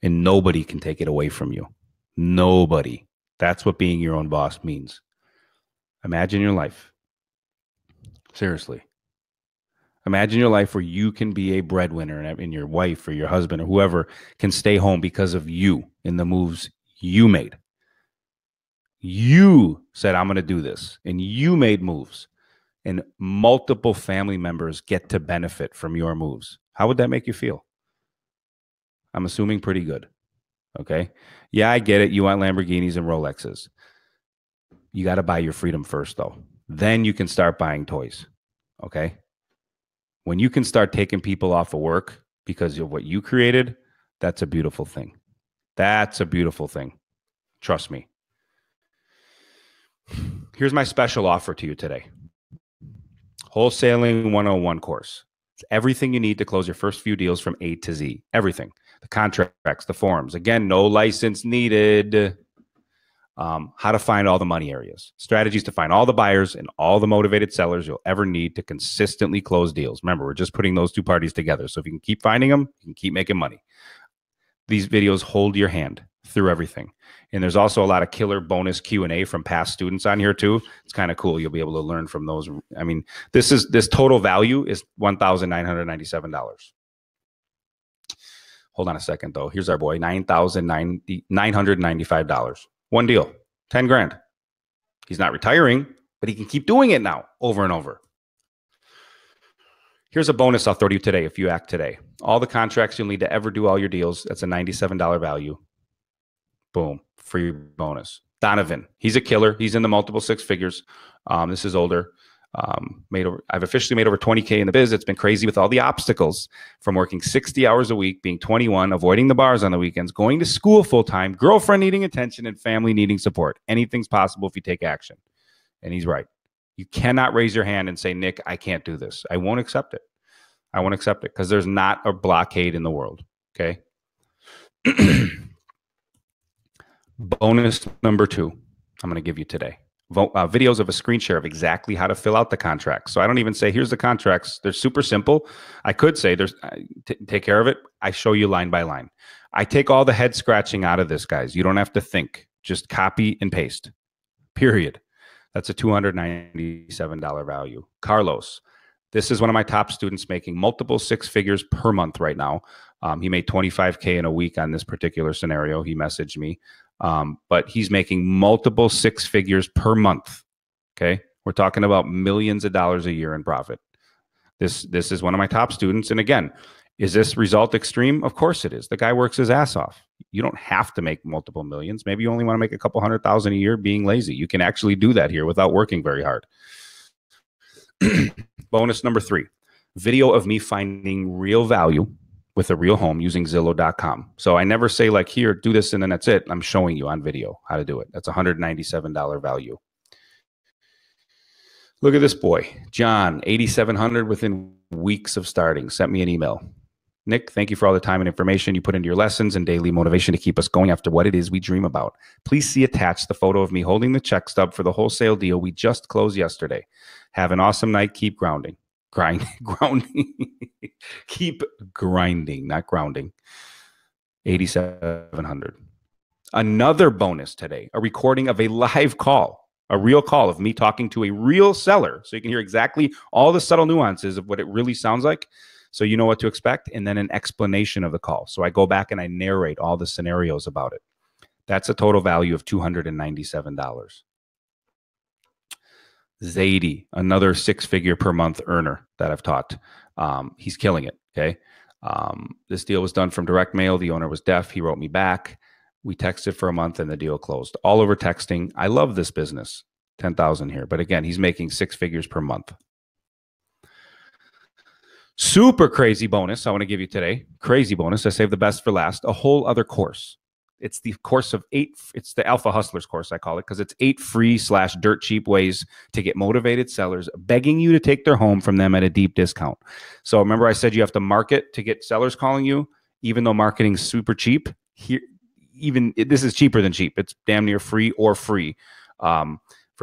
And nobody can take it away from you. Nobody. That's what being your own boss means. Imagine your life. Seriously. Imagine your life where you can be a breadwinner and your wife or your husband or whoever can stay home because of you and the moves you made. You said, I'm going to do this. And you made moves. And multiple family members get to benefit from your moves. How would that make you feel? I'm assuming pretty good. Okay. Yeah, I get it. You want Lamborghinis and Rolexes. You got to buy your freedom first, though. Then you can start buying toys. Okay. When you can start taking people off of work because of what you created, that's a beautiful thing. That's a beautiful thing. Trust me. Here's my special offer to you today. Wholesaling 101 course. It's everything you need to close your first few deals from A to Z. Everything. The contracts, the forms. Again, no license needed. How to find all the money areas. Strategies to find all the buyers and all the motivated sellers you'll ever need to consistently close deals. Remember, we're just putting those two parties together. So if you can keep finding them, you can keep making money. These videos hold your hand through everything. And there's also a lot of killer bonus Q&A from past students on here too. It's kind of cool. You'll be able to learn from those. I mean, this total value is $1,997. Hold on a second though. Here's our boy, $9,995. One deal, 10 grand. He's not retiring, but he can keep doing it now over and over. Here's a bonus I'll throw to you today if you act today. All the contracts you'll need to ever do all your deals, that's a $97 value. Boom, free bonus. Donovan, he's a killer. He's in the multiple six figures. This is older. I've officially made over 20K in the biz. It's been crazy with all the obstacles from working 60 hours a week, being 21, avoiding the bars on the weekends, going to school full time, girlfriend needing attention, and family needing support. Anything's possible if you take action. And he's right. You cannot raise your hand and say, Nick, I can't do this. I won't accept it. I won't accept it because there's not a blockade in the world. Okay. Bonus number 2, I'm going to give you today. Videos of a screen share of exactly how to fill out the contracts. So I don't even say, here's the contracts. They're super simple. I could say, take care of it. I show you line by line. I take all the head scratching out of this, guys. You don't have to think. Just copy and paste. Period. That's a $297 value. Carlos, this is one of my top students making multiple six figures per month right now. He made 25K in a week on this particular scenario. He messaged me. But he's making multiple six figures per month. Okay. We're talking about millions of dollars a year in profit. This is one of my top students. And again, is this result extreme? Of course it is. The guy works his ass off. You don't have to make multiple millions. Maybe you only want to make a couple $100,000 a year being lazy. You can actually do that here without working very hard. Bonus number 3, video of me finding real value with a real home using Zillow.com. So I never say like, here, do this, and then that's it. I'm showing you on video how to do it. That's $197 value. Look at this boy, John, 8,700 within weeks of starting. Sent me an email. Nick, thank you for all the time and information you put into your lessons and daily motivation to keep us going after what it is we dream about. Please see attached the photo of me holding the check stub for the wholesale deal we just closed yesterday. Have an awesome night. Keep grounding. Grounding. Keep grinding, not grounding. 8,700. Another bonus today, a recording of a live call, a real call of me talking to a real seller. So you can hear exactly all the subtle nuances of what it really sounds like. So you know what to expect, and then an explanation of the call. So I go back and I narrate all the scenarios about it. That's a total value of $297. Zadie, another six-figure per month earner that I've taught. He's killing it, okay? This deal was done from direct mail. The owner was deaf. He wrote me back. We texted for a month and the deal closed. All over texting. I love this business. 10,000 here. But again, he's making six figures per month. Super crazy bonus I want to give you today. Crazy bonus. I saved the best for last. A whole other course. It's the course of 8. It's the Alpha Hustlers course, I call it, because it's 8 free / dirt cheap ways to get motivated sellers begging you to take their home from them at a deep discount. So remember I said you have to market to get sellers calling you, even though marketing's super cheap. Here, this is cheaper than cheap. It's damn near free or free for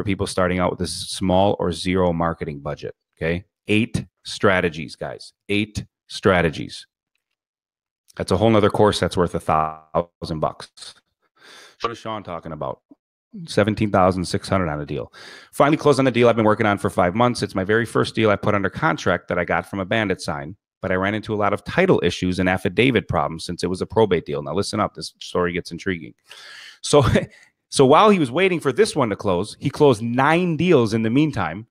people starting out with this small or zero marketing budget. Okay, 8 strategies, guys. 8 strategies. That's a whole nother course that's worth $1,000. What is Sean talking about? 17,600 on a deal. Finally closed on the deal I've been working on for 5 months. It's my very first deal I put under contract that I got from a bandit sign, but I ran into a lot of title issues and affidavit problems since it was a probate deal. Now listen up, this story gets intriguing. So while he was waiting for this one to close, he closed 9 deals in the meantime,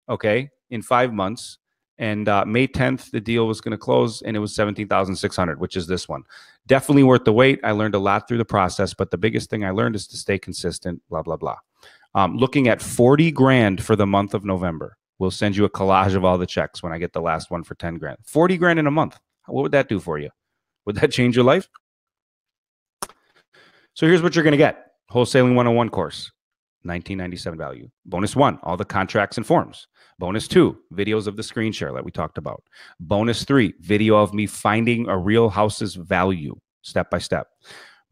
okay, in 5 months. And May 10th, the deal was going to close, and it was 17,600, which is this one. Definitely worth the wait. I learned a lot through the process, but the biggest thing I learned is to stay consistent, blah, blah, blah. Looking at 40 grand for the month of November. We'll send you a collage of all the checks when I get the last one for 10 grand. 40 grand in a month. What would that do for you? Would that change your life? So here's what you're going to get. Wholesaling 101 course, $19.97 value. Bonus 1, all the contracts and forms. Bonus 2, videos of the screen share that we talked about. Bonus 3, video of me finding a real house's value step by step.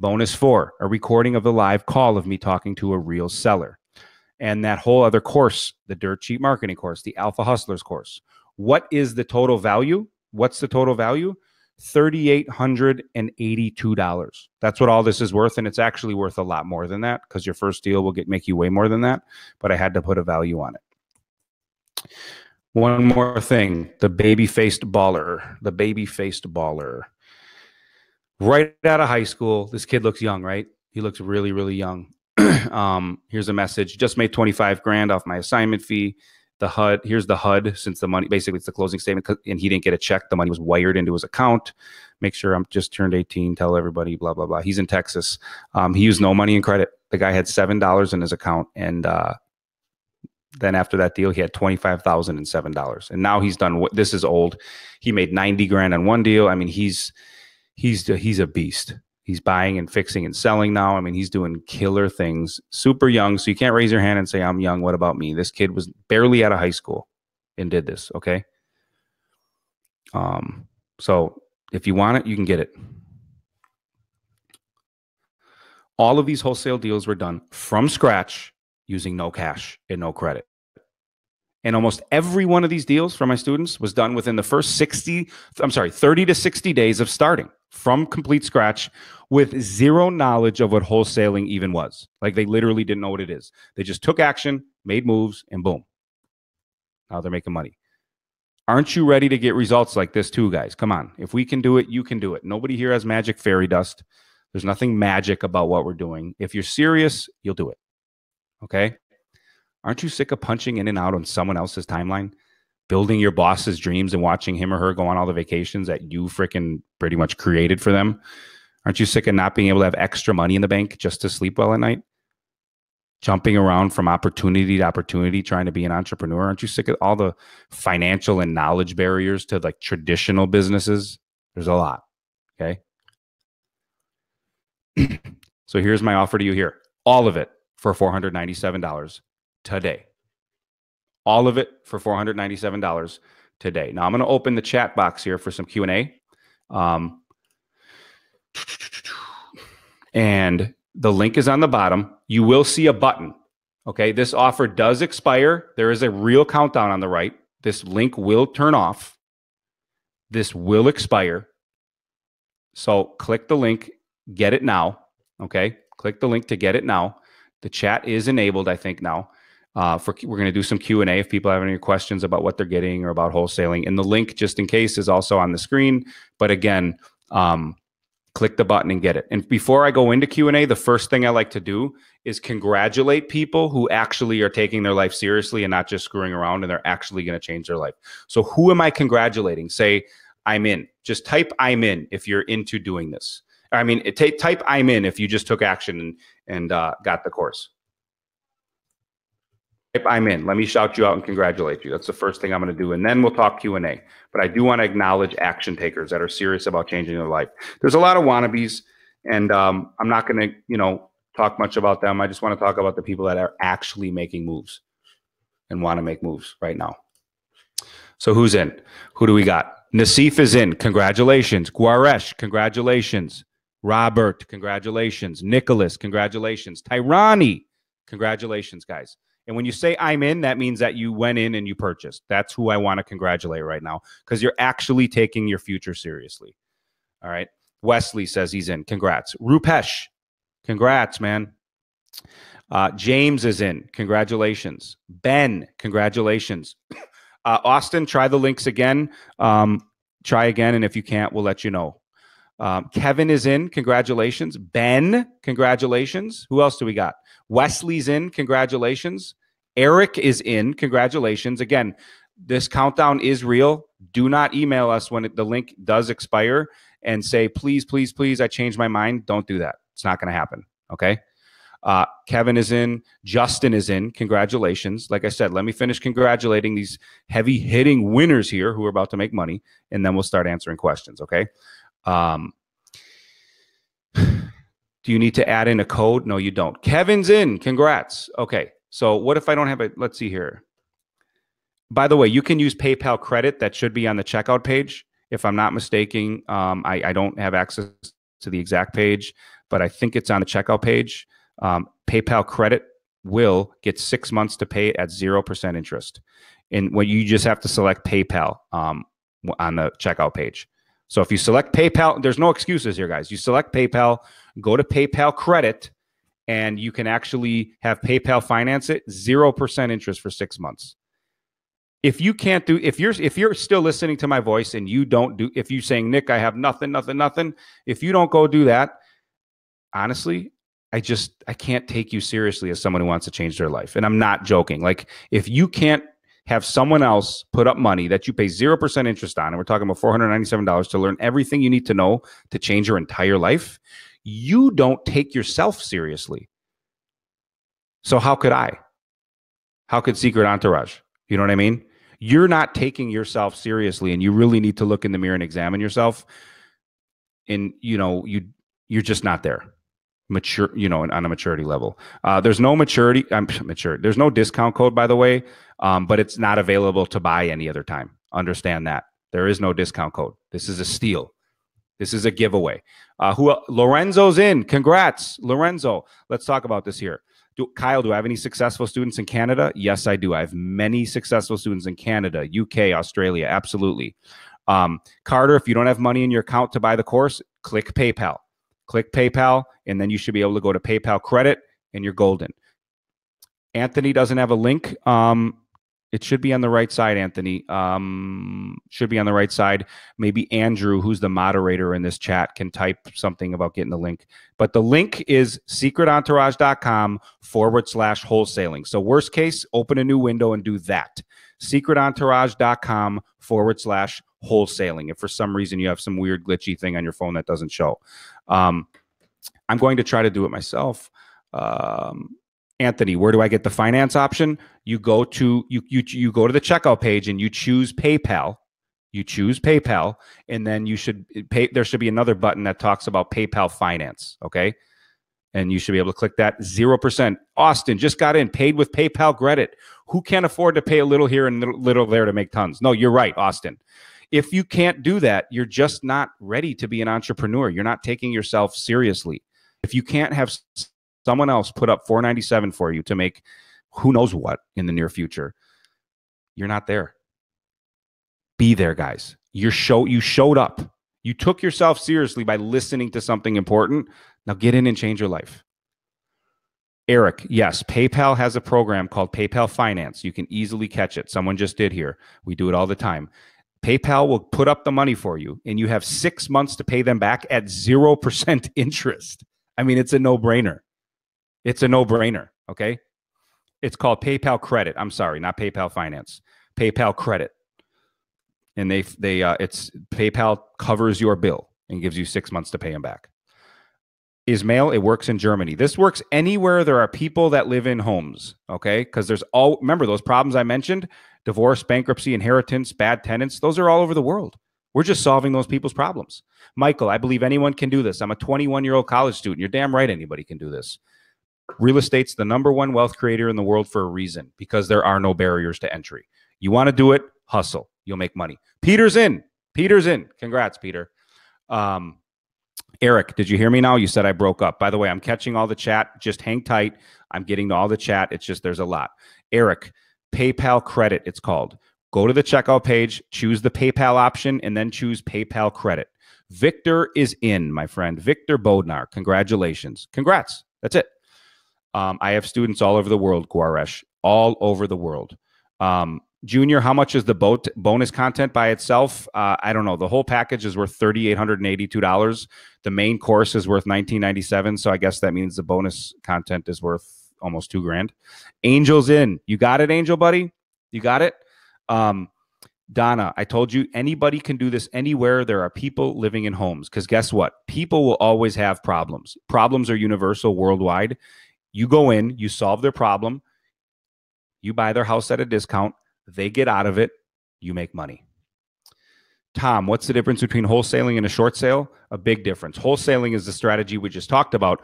Bonus 4, a recording of the live call of me talking to a real seller. And that whole other course, the Dirt Cheap Marketing course, the Alpha Hustlers course. What is the total value? What's the total value? $3,882. That's what all this is worth, and it's actually worth a lot more than that because your first deal will make you way more than that, but I had to put a value on it. One more thing, the baby-faced baller. The baby-faced baller. Right out of high school, this kid looks young, right? He looks really, really young. Here's a message. Just made 25 grand off my assignment fee. the HUD. Here's the HUD, since the money, basically it's the closing statement, and he didn't get a check. The money was wired into his account. Make sure I'm just turned 18. Tell everybody, blah, blah, blah. He's in Texas. He used no money in credit. The guy had $7 in his account. And then after that deal, he had $25,007. And now he's done what, this is old. He made 90 grand on one deal. I mean, he's a beast. He's buying and fixing and selling now. I mean, he's doing killer things, super young. So you can't raise your hand and say, I'm young. What about me? This kid was barely out of high school and did this. Okay. So if you want it, you can get it. All of these wholesale deals were done from scratch using no cash and no credit. And almost every one of these deals for my students was done within the first 30 to 60 days of starting from complete scratch with zero knowledge of what wholesaling even was. Like, they literally didn't know what it is. They just took action, made moves, and boom. Now they're making money. Aren't you ready to get results like this too, guys? Come on. If we can do it, you can do it. Nobody here has magic fairy dust. There's nothing magic about what we're doing. If you're serious, you'll do it. Okay? Aren't you sick of punching in and out on someone else's timeline? Building your boss's dreams and watching him or her go on all the vacations that you freaking pretty much created for them? Aren't you sick of not being able to have extra money in the bank just to sleep well at night? Jumping around from opportunity to opportunity, trying to be an entrepreneur? Aren't you sick of all the financial and knowledge barriers to like traditional businesses? There's a lot. Okay. So here's my offer to you here. All of it for $497 today. All of it for $497 today. Now I'm going to open the chat box here for some Q&A. And the link is on the bottom. You will see a button. Okay. This offer does expire. There is a real countdown on the right. This link will turn off. This will expire. So click the link, get it now. Okay. Click the link to get it now. The chat is enabled, I think, now. We're going to do some Q&A if people have any questions about what they're getting or about wholesaling. And the link, just in case, is also on the screen. But again, click the button and get it. And before I go into Q&A, the first thing I like to do is congratulate people who actually are taking their life seriously and not just screwing around, and they're actually going to change their life. So who am I congratulating? Say, I'm in. Just type I'm in if you're into doing this. I mean, type I'm in if you just took action and got the course. Type I'm in. Let me shout you out and congratulate you. That's the first thing I'm going to do. And then we'll talk Q&A. But I do want to acknowledge action takers that are serious about changing their life. There's a lot of wannabes, and I'm not going to, talk much about them. I just want to talk about the people that are actually making moves and want to make moves right now. So who's in? Who do we got? Nasif is in. Congratulations. Guaresh, congratulations. Robert, congratulations. Nicholas, congratulations. Tyrani, congratulations, guys. And when you say I'm in, that means that you went in and you purchased. That's who I want to congratulate right now, because you're actually taking your future seriously. All right. Wesley says he's in. Congrats. Rupesh, congrats, man. James is in. Congratulations. Ben, congratulations. Austin, try the links again. Try again. And if you can't, we'll let you know. Kevin is in. Congratulations. Ben, congratulations. Who else do we got? Wesley's in. Congratulations. Eric is in. Congratulations. Again, this countdown is real. Do not email us when the link does expire and say, please, please, please, I changed my mind. Don't do that. It's not going to happen. Okay. Kevin is in. Justin is in. Congratulations. Like I said, let me finish congratulating these heavy hitting winners here who are about to make money, and then we'll start answering questions. Okay. Do you need to add in a code? No, you don't. Kevin's in. Congrats. Okay. So what if I don't have it? Let's see here. By the way, you can use PayPal credit. That should be on the checkout page. If I'm not mistaken, I don't have access to the exact page, but I think it's on the checkout page. PayPal credit will get 6 months to pay at 0% interest. And when you just have to select PayPal on the checkout page. So if you select PayPal, there's no excuses here, guys. You select PayPal, go to PayPal credit, and you can actually have PayPal finance it 0% interest for 6 months. If you can't do, if you're still listening to my voice and you don't do, if you're saying, Nick, I have nothing, if you don't go do that, honestly, I can't take you seriously as someone who wants to change their life. And I'm not joking. Like, if you can't have someone else put up money that you pay 0% interest on, and we're talking about $497 to learn everything you need to know to change your entire life, you don't take yourself seriously. So how could I? How could Secret Entourage? You know what I mean? You're not taking yourself seriously, and you really need to look in the mirror and examine yourself. And, you're just not there. Mature, on a maturity level. There's no maturity. I'm mature. There's no discount code, by the way, but it's not available to buy any other time. Understand that. There is no discount code. This is a steal. This is a giveaway. Lorenzo's in. Congrats, Lorenzo. Let's talk about this here. Kyle, do I have any successful students in Canada? Yes, I do. I have many successful students in Canada, UK, Australia. Absolutely. Carter, if you don't have money in your account to buy the course, click PayPal. Click PayPal, and then you should be able to go to PayPal credit, and you're golden. Anthony doesn't have a link. It should be on the right side, Anthony. Should be on the right side. Maybe Andrew, who's the moderator in this chat, can type something about getting the link. But the link is secretentourage.com/wholesaling. So worst case, open a new window and do that. secretentourage.com/wholesaling. If for some reason you have some weird glitchy thing on your phone that doesn't show. I'm going to try to do it myself. Anthony, where do I get the finance option? You go to you go to the checkout page and you choose PayPal. You choose PayPal, and then you should pay. There should be another button that talks about PayPal finance. Okay, and you should be able to click that. 0%. Austin just got in, paid with PayPal credit. Who can't afford to pay a little here and little there to make tons? No, you're right, Austin. If you can't do that, you're just not ready to be an entrepreneur. You're not taking yourself seriously. If you can't have someone else put up $497 for you to make who knows what in the near future, you're not there. Be there, guys. You showed up. You took yourself seriously by listening to something important. Now get in and change your life. Eric, yes, PayPal has a program called PayPal Finance. You can easily catch it. Someone just did here. We do it all the time. PayPal will put up the money for you, and you have 6 months to pay them back at 0% interest. I mean, it's a no-brainer. It's a no-brainer, okay? It's called PayPal Credit. I'm sorry, not PayPal Finance. PayPal Credit. And it's PayPal covers your bill and gives you 6 months to pay them back. Ismail, it works in Germany. This works anywhere there are people that live in homes, okay? Because remember those problems I mentioned, divorce, bankruptcy, inheritance, bad tenants, those are all over the world. We're just solving those people's problems. Michael, I believe anyone can do this. I'm a 21-year-old college student. You're damn right anybody can do this. Real estate's the #1 wealth creator in the world for a reason, because there are no barriers to entry. You want to do it, hustle. You'll make money. Peter's in. Congrats, Peter. Eric, did you hear me now? You said I broke up. By the way, I'm catching all the chat. Just hang tight. I'm getting to all the chat. It's just there's a lot. Eric, PayPal Credit, it's called. Go to the checkout page, choose the PayPal option, and then choose PayPal Credit. Victor is in, my friend. Victor Bodnar. Congratulations. Congrats. That's it. I have students all over the world, Guaresh. All over the world. Junior, how much is the bonus content by itself? I don't know. The whole package is worth $3,882. The main course is worth $1,997. So I guess that means the bonus content is worth almost $2,000. Angel's in. You got it, Angel, buddy? You got it? Donna, I told you anybody can do this anywhere there are people living in homes. Because guess what? People will always have problems. Problems are universal worldwide. You go in, you solve their problem, you buy their house at a discount, they get out of it, you make money. Tom, what's the difference between wholesaling and a short sale? A big difference. Wholesaling is the strategy we just talked about.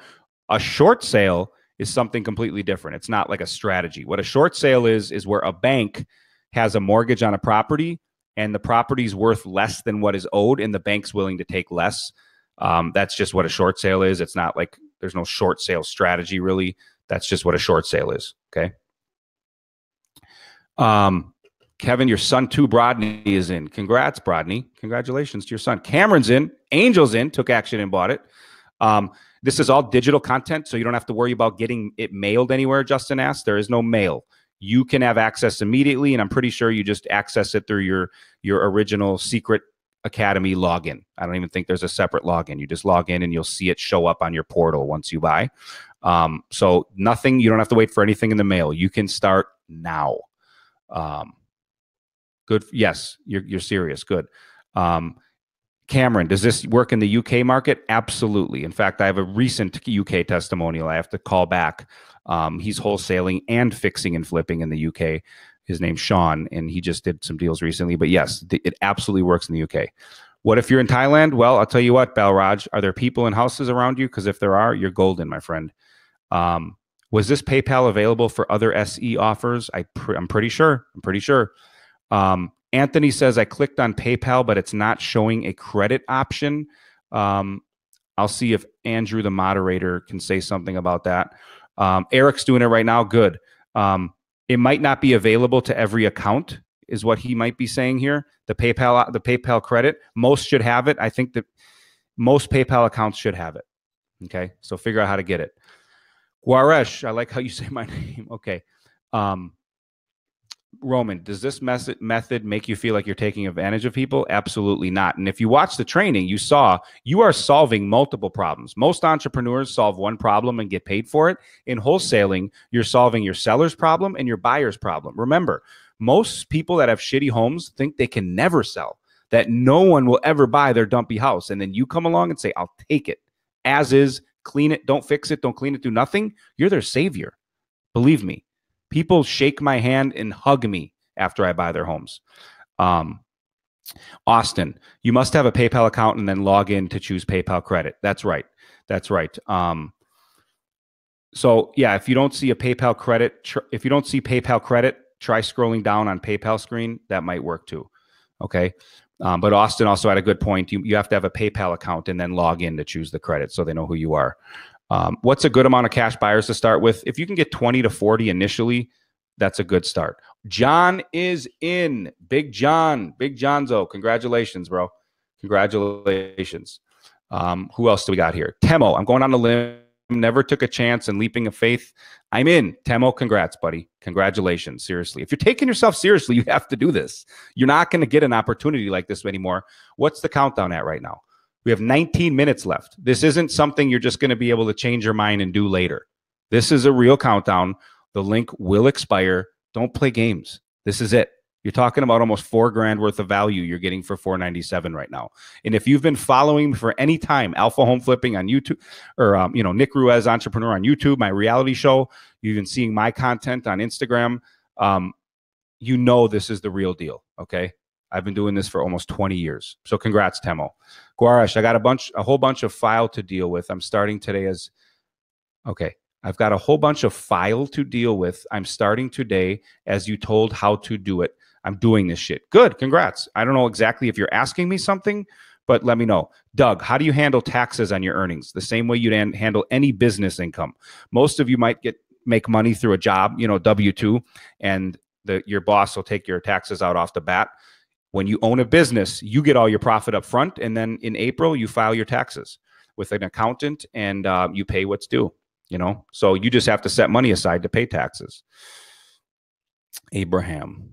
A short sale is something completely different. It's not like a strategy. What a short sale is where a bank has a mortgage on a property and the property's worth less than what is owed and the bank's willing to take less. That's just what a short sale is. It's not like there's no short sale strategy really. That's just what a short sale is. Okay. Kevin, your son too, Brodney, is in. Congrats, Brodney. Congratulations to your son. Cameron's in. Angel's in. Took action and bought it. This is all digital content, so you don't have to worry about getting it mailed anywhere, Justin asked. There is no mail. You can have access immediately, and I'm pretty sure you just access it through your original Secret Academy login. I don't even think there's a separate login. You just log in and you'll see it show up on your portal once you buy. So nothing, you don't have to wait for anything in the mail. You can start now. Good. Yes, you're serious. Good. Cameron, does this work in the UK market? Absolutely. In fact, I have a recent UK testimonial I have to call back. He's wholesaling and fixing and flipping in the UK. His name's Sean, and he just did some deals recently. But yes, it absolutely works in the UK. What if you're in Thailand? Well, I'll tell you what, Balraj, are there people in houses around you? Because if there are, you're golden, my friend. Was this PayPal available for other SE offers? I'm pretty sure. I'm pretty sure. Anthony says, I clicked on PayPal, but it's not showing a credit option. I'll see if Andrew, the moderator, can say something about that. Eric's doing it right now. Good. It might not be available to every account, is what he might be saying here. The PayPal credit, most should have it. I think that most PayPal accounts should have it. Okay, so figure out how to get it. Guaresh, I like how you say my name. Okay. Roman, does this method make you feel like you're taking advantage of people? Absolutely not. And if you watch the training, you saw you are solving multiple problems. Most entrepreneurs solve one problem and get paid for it. In wholesaling, you're solving your seller's problem and your buyer's problem. Remember, most people that have shitty homes think they can never sell, that no one will ever buy their dumpy house. And then you come along and say, I'll take it as is, clean it, don't fix it, don't clean it, do nothing. You're their savior. Believe me. People shake my hand and hug me after I buy their homes. Austin, you must have a PayPal account and then log in to choose PayPal credit. That's right. That's right. So yeah, if you don't see a PayPal credit, if you don't see PayPal credit, try scrolling down on PayPal screen. That might work too. Okay. But Austin also had a good point. You have to have a PayPal account and then log in to choose the credit so they know who you are. What's a good amount of cash buyers to start with? If you can get 20 to 40 initially, that's a good start. John is in. Big Johnzo. Congratulations, bro. Congratulations. Who else do we got here? Temo, I'm going on a limb. Never took a chance and leaping of faith. I'm in. Temo, congrats, buddy. Congratulations. Seriously. If you're taking yourself seriously, you have to do this. You're not going to get an opportunity like this anymore. What's the countdown at right now? We have 19 minutes left. This isn't something you're just going to be able to change your mind and do later. This is a real countdown. The link will expire. Don't play games. This is it. You're talking about almost $4,000 worth of value you're getting for $497 right now. And if you've been following me for any time, Alpha Home Flipping on YouTube, or Nick Ruiz Entrepreneur on YouTube, my reality show, you've been seeing my content on Instagram, you know this is the real deal. Okay. I've been doing this for almost 20 years. So congrats, Temo. Guaresh, I got a whole bunch of file to deal with. I'm starting today as, okay, I've got a whole bunch of file to deal with. I'm starting today as you told how to do it. I'm doing this shit. Good, congrats. I don't know exactly if you're asking me something, but let me know. Doug, how do you handle taxes on your earnings? The same way you'd handle any business income. Most of you might make money through a job, W-2, and your boss will take your taxes out off the bat. When you own a business, you get all your profit up front, and then in April, you file your taxes with an accountant, and you pay what's due, So you just have to set money aside to pay taxes. Abraham.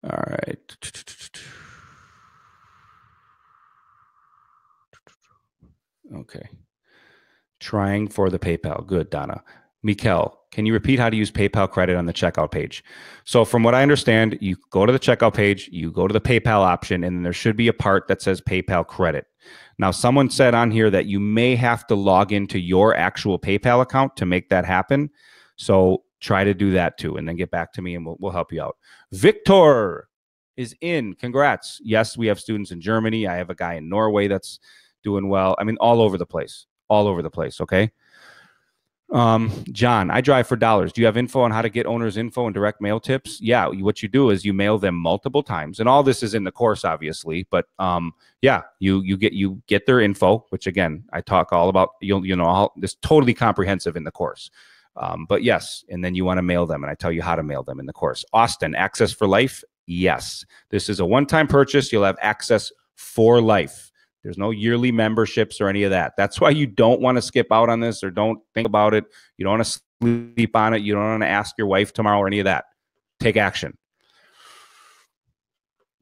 All right. Okay. Trying for the PayPal. Good, Donna. Mikel, can you repeat how to use PayPal credit on the checkout page? So from what I understand, you go to the checkout page, you go to the PayPal option, and there should be a part that says PayPal credit. Now, someone said on here that you may have to log into your actual PayPal account to make that happen. So try to do that too, and then get back to me, and we'll help you out. Victor is in. Congrats. Yes, we have students in Germany. I have a guy in Norway that's doing well. I mean, all over the place. All over the place, okay? John, I drive for dollars. Do you have info on how to get owners' info and direct mail tips? Yeah, what you do is you mail them multiple times, and all this is in the course, obviously. But yeah, you get their info, which again I talk all about. This totally comprehensive in the course. But yes, and then you want to mail them, and I tell you how to mail them in the course. Austin, access for life? Yes, this is a one-time purchase. You'll have access for life. There's no yearly memberships or any of that. That's why you don't want to skip out on this or don't think about it. You don't want to sleep on it. You don't want to ask your wife tomorrow or any of that. Take action.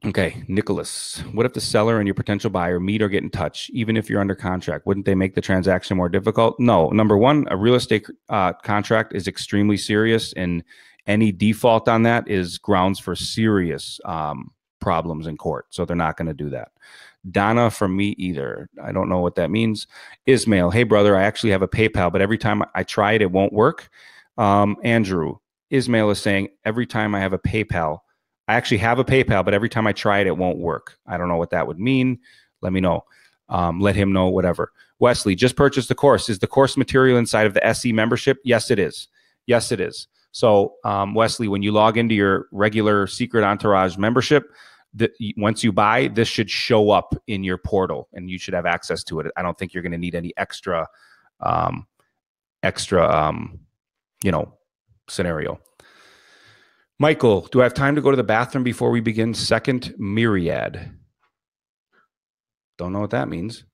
Okay, Nicholas, what if the seller and your potential buyer meet or get in touch, even if you're under contract? Wouldn't they make the transaction more difficult? No. Number one, a real estate contract is extremely serious, and Any default on that is grounds for serious problems in court. So they're not going to do that. Donna, from me either. I don't know what that means. Ismail, hey brother, I actually have a PayPal, but every time I try it, it won't work. Andrew, Ismail is saying every time I have a PayPal, I actually have a PayPal, but every time I try it, it won't work. I don't know what that would mean. Let me know. Let him know, whatever. Wesley, just purchased the course. Is the course material inside of the SE membership? Yes, it is. Yes, it is. So, Wesley, when you log into your regular Secret Entourage membership, once you buy, this should show up in your portal and you should have access to it. I don't think you're going to need any extra scenario. Michael, do I have time to go to the bathroom before we begin second myriad? Don't know what that means.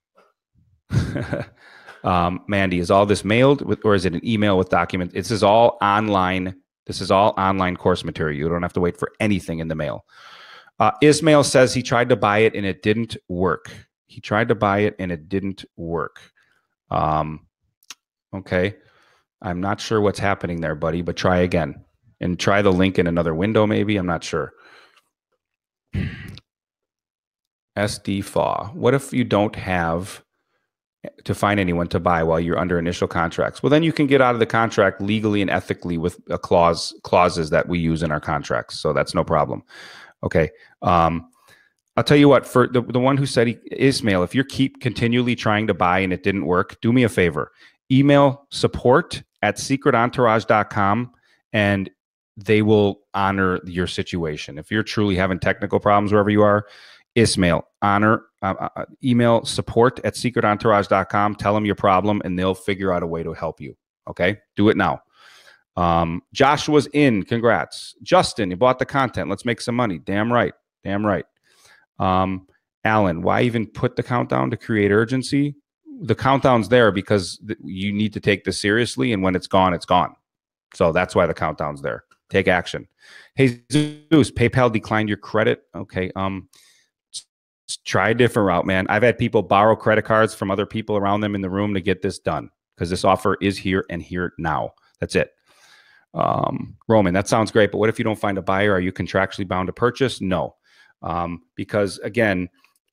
Mandy, is all this mailed or is it an email with documents? This is all online. This is all online course material. You don't have to wait for anything in the mail. Ismail says he tried to buy it and it didn't work. He tried to buy it and it didn't work. Okay. I'm not sure what's happening there, buddy, but try again and try the link in another window. Maybe. I'm not sure. SDFAW. What if you don't have to find anyone to buy while you're under initial contracts? Well, then you can get out of the contract legally and ethically with a clauses that we use in our contracts. So that's no problem. Okay. I'll tell you what, for the one who said Ismail, if you keep continually trying to buy and it didn't work, do me a favor. Email support@secretentourage.com and they will honor your situation. If you're truly having technical problems wherever you are, Ismail, email support@secretentourage.com. Tell them your problem and they'll figure out a way to help you. Okay. Do it now. Joshua's in. Congrats. Justin, you bought the content. Let's make some money. Damn right. Damn right. Alan, why even put the countdown to create urgency? The countdown's there because you need to take this seriously. And when it's gone, it's gone. So that's why the countdown's there. Take action. Hey, Zeus, PayPal declined your credit. Okay. Try a different route, man. I've had people borrow credit cards from other people around them in the room to get this done because this offer is here and here now. That's it. Roman, that sounds great, but what if you don't find a buyer? Are you contractually bound to purchase? No, because again,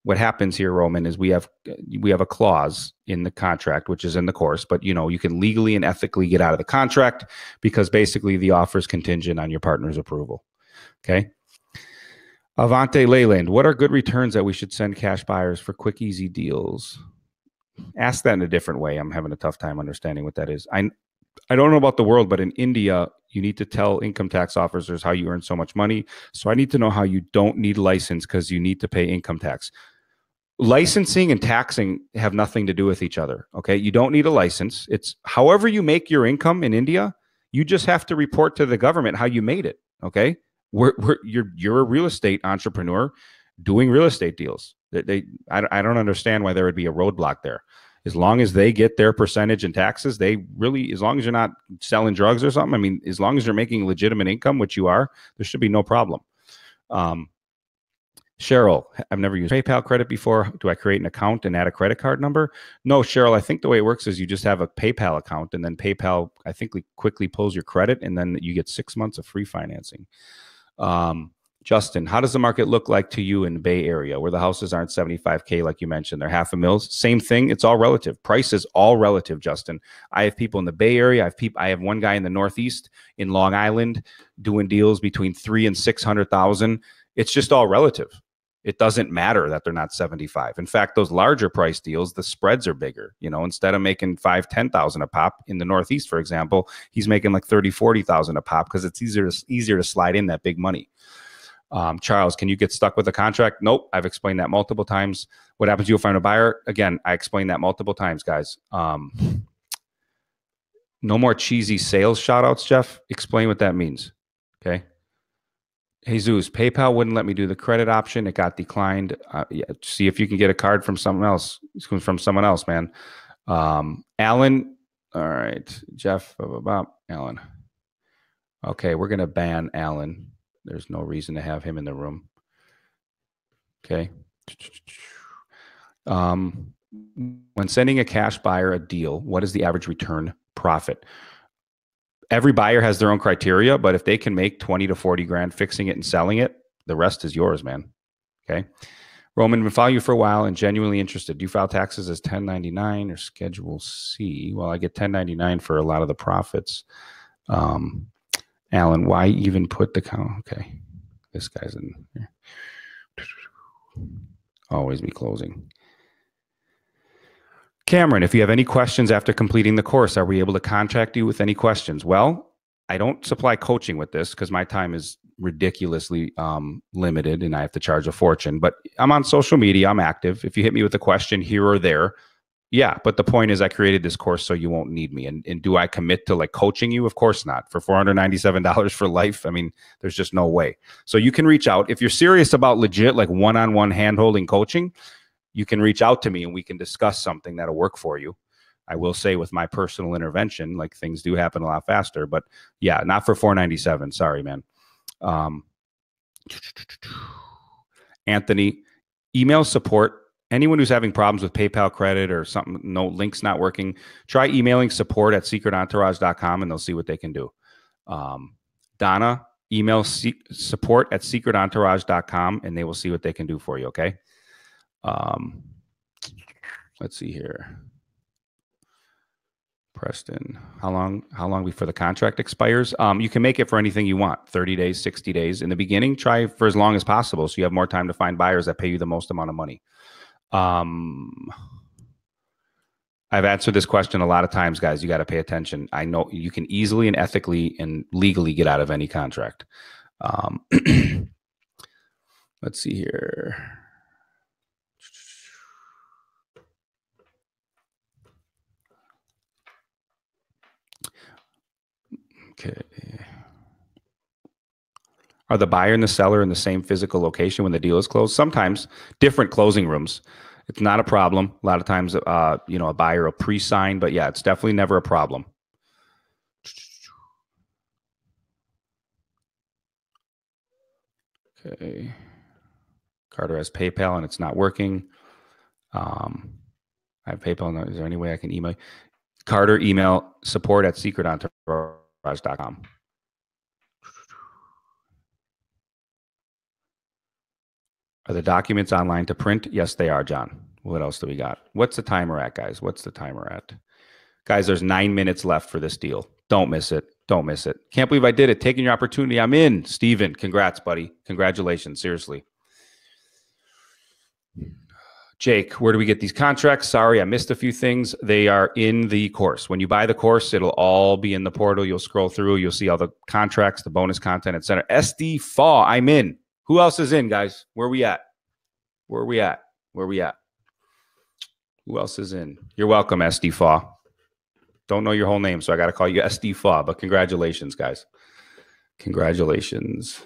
what happens here, Roman, is we have a clause in the contract, which is in the course, but you can legally and ethically get out of the contract because basically the offer is contingent on your partner's approval. Okay. Avante Leyland, what are good returns that we should send cash buyers for quick, easy deals? Ask that in a different way. I'm having a tough time understanding what that is. I don't know about the world, but in India, you need to tell income tax officers how you earn so much money. So I need to know how you don't need a license because you need to pay income tax. Licensing and taxing have nothing to do with each other. Okay. You don't need a license. It's however you make your income in India, you just have to report to the government how you made it. Okay. You're a real estate entrepreneur doing real estate deals. I don't understand why there would be a roadblock there. As long as they get their percentage in taxes, as long as you're not selling drugs or something, I mean, as long as you're making legitimate income, which you are, there should be no problem. Cheryl, I've never used PayPal credit before. Do I create an account and add a credit card number? No, Cheryl, I think the way it works is you just have a PayPal account and then PayPal, I think, quickly pulls your credit and then you get 6 months of free financing. Justin, how does the market look like to you in the Bay Area where the houses aren't 75K like you mentioned? They're $500,000. Same thing. It's all relative. Price is all relative, Justin. I have people in the Bay Area. I have one guy in the Northeast in Long Island doing deals between $300,000 and $600,000. It's just all relative. It doesn't matter that they're not 75. In fact, those larger price deals, the spreads are bigger. Instead of making $5,000, $10,000 a pop in the Northeast, for example, he's making like $30,000, $40,000 a pop because it's easier to slide in that big money. Charles, can you get stuck with a contract? Nope. I've explained that multiple times. What happens? You'll find a buyer. Again, I explained that multiple times, guys. No more cheesy sales shout outs, Jeff. Explain what that means. Okay. Jesus, PayPal wouldn't let me do the credit option. It got declined. Yeah, see if you can get a card from someone else. From someone else, man. Alan. All right. Jeff. Alan. Okay. We're going to ban Alan. There's no reason to have him in the room. Okay. When sending a cash buyer a deal, what is the average return profit? every buyer has their own criteria, but if they can make 20 to 40 grand fixing it and selling it, the rest is yours, man. Okay. Roman, been following you for a while and genuinely interested. Do you file taxes as 1099 or Schedule C? Well, I get 1099 for a lot of the profits. Alan, why even put the count? Okay. This guy's in here. Always me closing. Cameron, if you have any questions after completing the course, are we able to contact you with any questions? Well, I don't supply coaching with this because my time is ridiculously limited and I have to charge a fortune, but I'm on social media. I'm active. If you hit me with a question here or there, yeah. But the point is I created this course so you won't need me. And do I commit to like coaching you? Of course not. For $497 for life, I mean, there's just no way. So you can reach out. If you're serious about legit like one-on-one hand-holding coaching, you can reach out to me and we can discuss something that'll work for you. I will say with my personal intervention, like things do happen a lot faster, but yeah, not for $497. Sorry, man. Anthony, email support. Anyone who's having problems with PayPal credit or something, no links not working, try emailing support@secretentourage.com and they'll see what they can do. Donna, email support@secretentourage.com and they will see what they can do for you. Okay. Let's see here. Preston, how long before the contract expires? You can make it for anything you want, 30 days, 60 days. In the beginning, try for as long as possible so you have more time to find buyers that pay you the most amount of money. I've answered this question a lot of times, guys. You got to pay attention. I know you can easily and ethically and legally get out of any contract. Let's see here. Okay. Are the buyer and the seller in the same physical location when the deal is closed? Sometimes different closing rooms. It's not a problem. A lot of times, a buyer will pre-sign, but yeah, it's definitely never a problem. Okay. Carter has PayPal and it's not working. I have PayPal. Is there any way I can email? Carter, email support@secretentourage.com. Are the documents online to print? Yes, they are, John. What else do we got? What's the timer at, guys? What's the timer at? Guys, there's 9 minutes left for this deal. Don't miss it. Don't miss it. Can't believe I did it. Taking your opportunity. I'm in. Steven, congrats, buddy. Congratulations. Seriously. Jake, where do we get these contracts? Sorry, I missed a few things. They are in the course. When you buy the course, it'll all be in the portal. You'll scroll through. You'll see all the contracts, the bonus content, etc. SD Faw, I'm in. Who else is in, guys? Where are we at? Where are we at? Where are we at? Who else is in? You're welcome, SD Faw. Don't know your whole name, so I got to call you SD Faw, but congratulations, guys. Congratulations.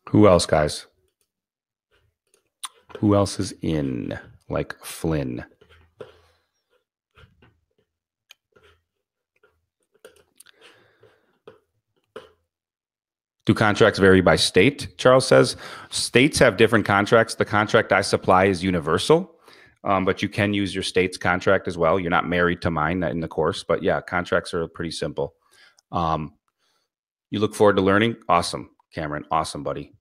Who else, guys? Who else is in? Like Flynn. Do contracts vary by state? Charles says states have different contracts. The contract I supply is universal, but you can use your state's contract as well. You're not married to mine in the course, but yeah, contracts are pretty simple. You look forward to learning? Awesome, Cameron. Awesome, buddy.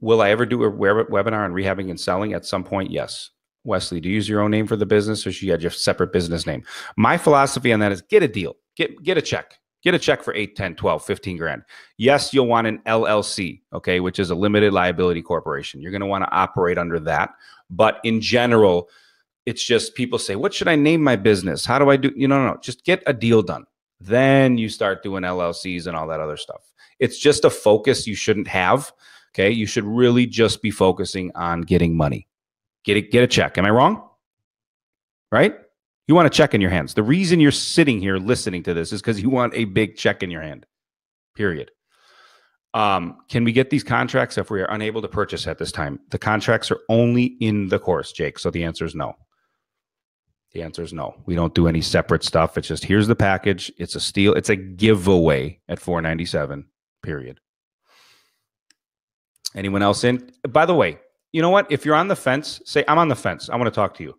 Will I ever do a webinar on rehabbing and selling at some point? Yes. Wesley, do you use your own name for the business or should you have your separate business name? My philosophy on that is get a deal. Get a check. Get a check for 8, 10, 12, 15 grand. Yes, you'll want an LLC, okay, which is a limited liability corporation. You're going to want to operate under that. But in general, it's just people say, what should I name my business? How do I do? No. Just get a deal done. Then you start doing LLCs and all that other stuff. It's just a focus you shouldn't have, okay? You should really just be focusing on getting money. Get a check. Am I wrong? Right? You want a check in your hands. The reason you're sitting here listening to this is because you want a big check in your hand, period. Can we get these contracts if we are unable to purchase at this time? The contracts are only in the course, Jake. So the answer is no. The answer is no. We don't do any separate stuff. It's just here's the package. It's a steal. It's a giveaway at $497, period. Anyone else in? By the way, you know what? If you're on the fence, say, I'm on the fence. I want to talk to you.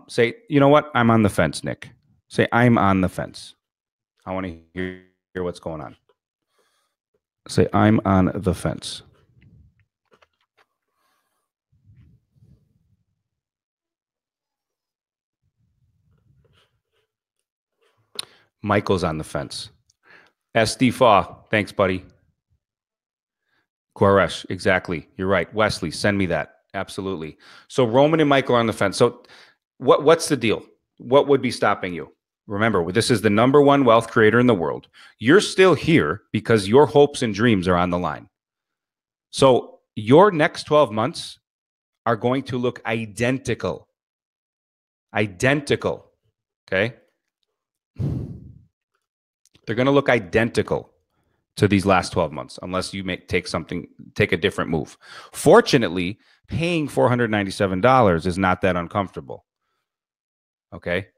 Say, you know what? I'm on the fence, Nick. Say, I'm on the fence. I want to hear what's going on. Say, I'm on the fence. Michael's on the fence. SD Faw, thanks, buddy. Guaresh, exactly. You're right. Wesley, send me that. Absolutely. So Roman and Michael are on the fence. So what's the deal? What would be stopping you? Remember, this is the number one wealth creator in the world. You're still here because your hopes and dreams are on the line. So your next 12 months are going to look identical. Identical. Okay? They're going to look identical to these last 12 months unless you take a different move. Fortunately, paying $497 is not that uncomfortable. Okay?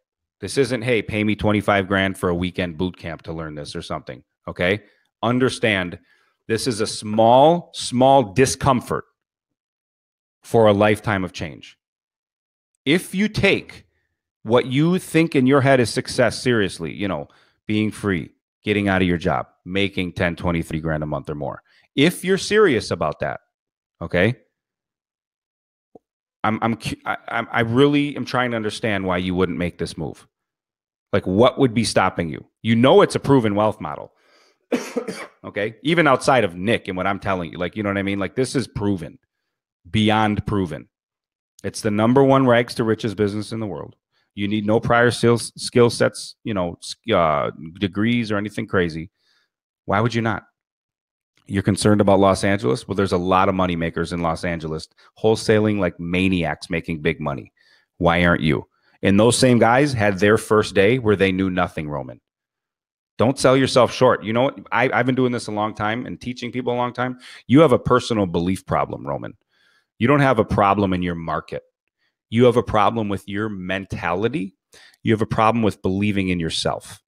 This isn't, hey, pay me 25 grand for a weekend boot camp to learn this or something. Okay? Understand, this is a small discomfort for a lifetime of change. If you take what you think in your head is success seriously, you know, being free, getting out of your job, making 10, 23 grand a month or more. If you're serious about that, okay? I really am trying to understand why you wouldn't make this move. Like, what would be stopping you? You know, it's a proven wealth model. Okay? Even outside of Nick and what I'm telling you, like, you know what I mean? Like, this is proven, beyond proven. It's the number one rags to riches business in the world. You need no prior skill sets, you know, degrees or anything crazy. Why would you not? You're concerned about Los Angeles? Well, there's a lot of money makers in Los Angeles, wholesaling like maniacs, making big money. Why aren't you? And those same guys had their first day where they knew nothing, Roman. Don't sell yourself short. You know what? I've been doing this a long time and teaching people a long time. You have a personal belief problem, Roman. You don't have a problem in your market. You have a problem with your mentality. You have a problem with believing in yourself.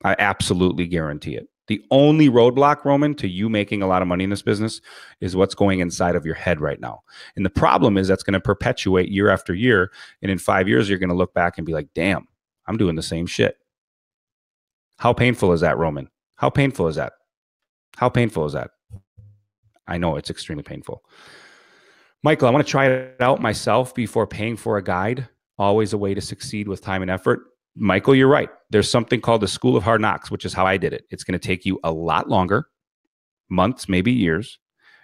I absolutely guarantee it. The only roadblock, Roman, to you making a lot of money in this business is what's going inside of your head right now. And the problem is that's going to perpetuate year after year. And in 5 years, you're going to look back and be like, damn, I'm doing the same shit. How painful is that, Roman? How painful is that? How painful is that? I know it's extremely painful. Michael, I want to try it out myself before paying for a guide. Always a way to succeed with time and effort. Michael, you're right. There's something called the School of Hard Knocks, which is how I did it. It's going to take you a lot longer, months, maybe years.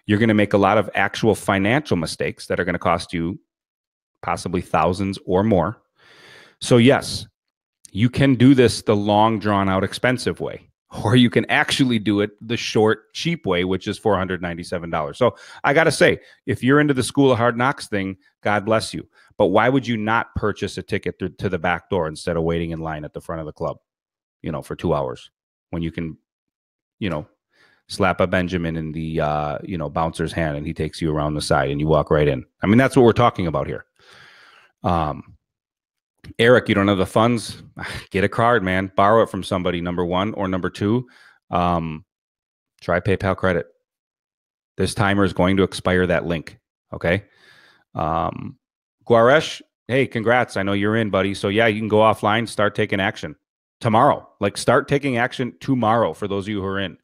You're going to make a lot of actual financial mistakes that are going to cost you possibly thousands or more. So yes, you can do this the long, drawn out, expensive way, or you can actually do it the short, cheap way, which is $497. So I got to say, if you're into the School of Hard Knocks thing, God bless you. But why would you not purchase a ticket to the back door instead of waiting in line at the front of the club, you know, for 2 hours when you can, you know, slap a Benjamin in the, you know, bouncer's hand and he takes you around the side and you walk right in. I mean, that's what we're talking about here. Eric, you don't have the funds? Get a card, man. Borrow it from somebody, number one, or number two. Try PayPal credit. This timer is going to expire that link. Okay. Guaresh, hey, congrats. I know you're in, buddy. So yeah, you can go offline, start taking action tomorrow. Like, start taking action tomorrow for those of you who are in.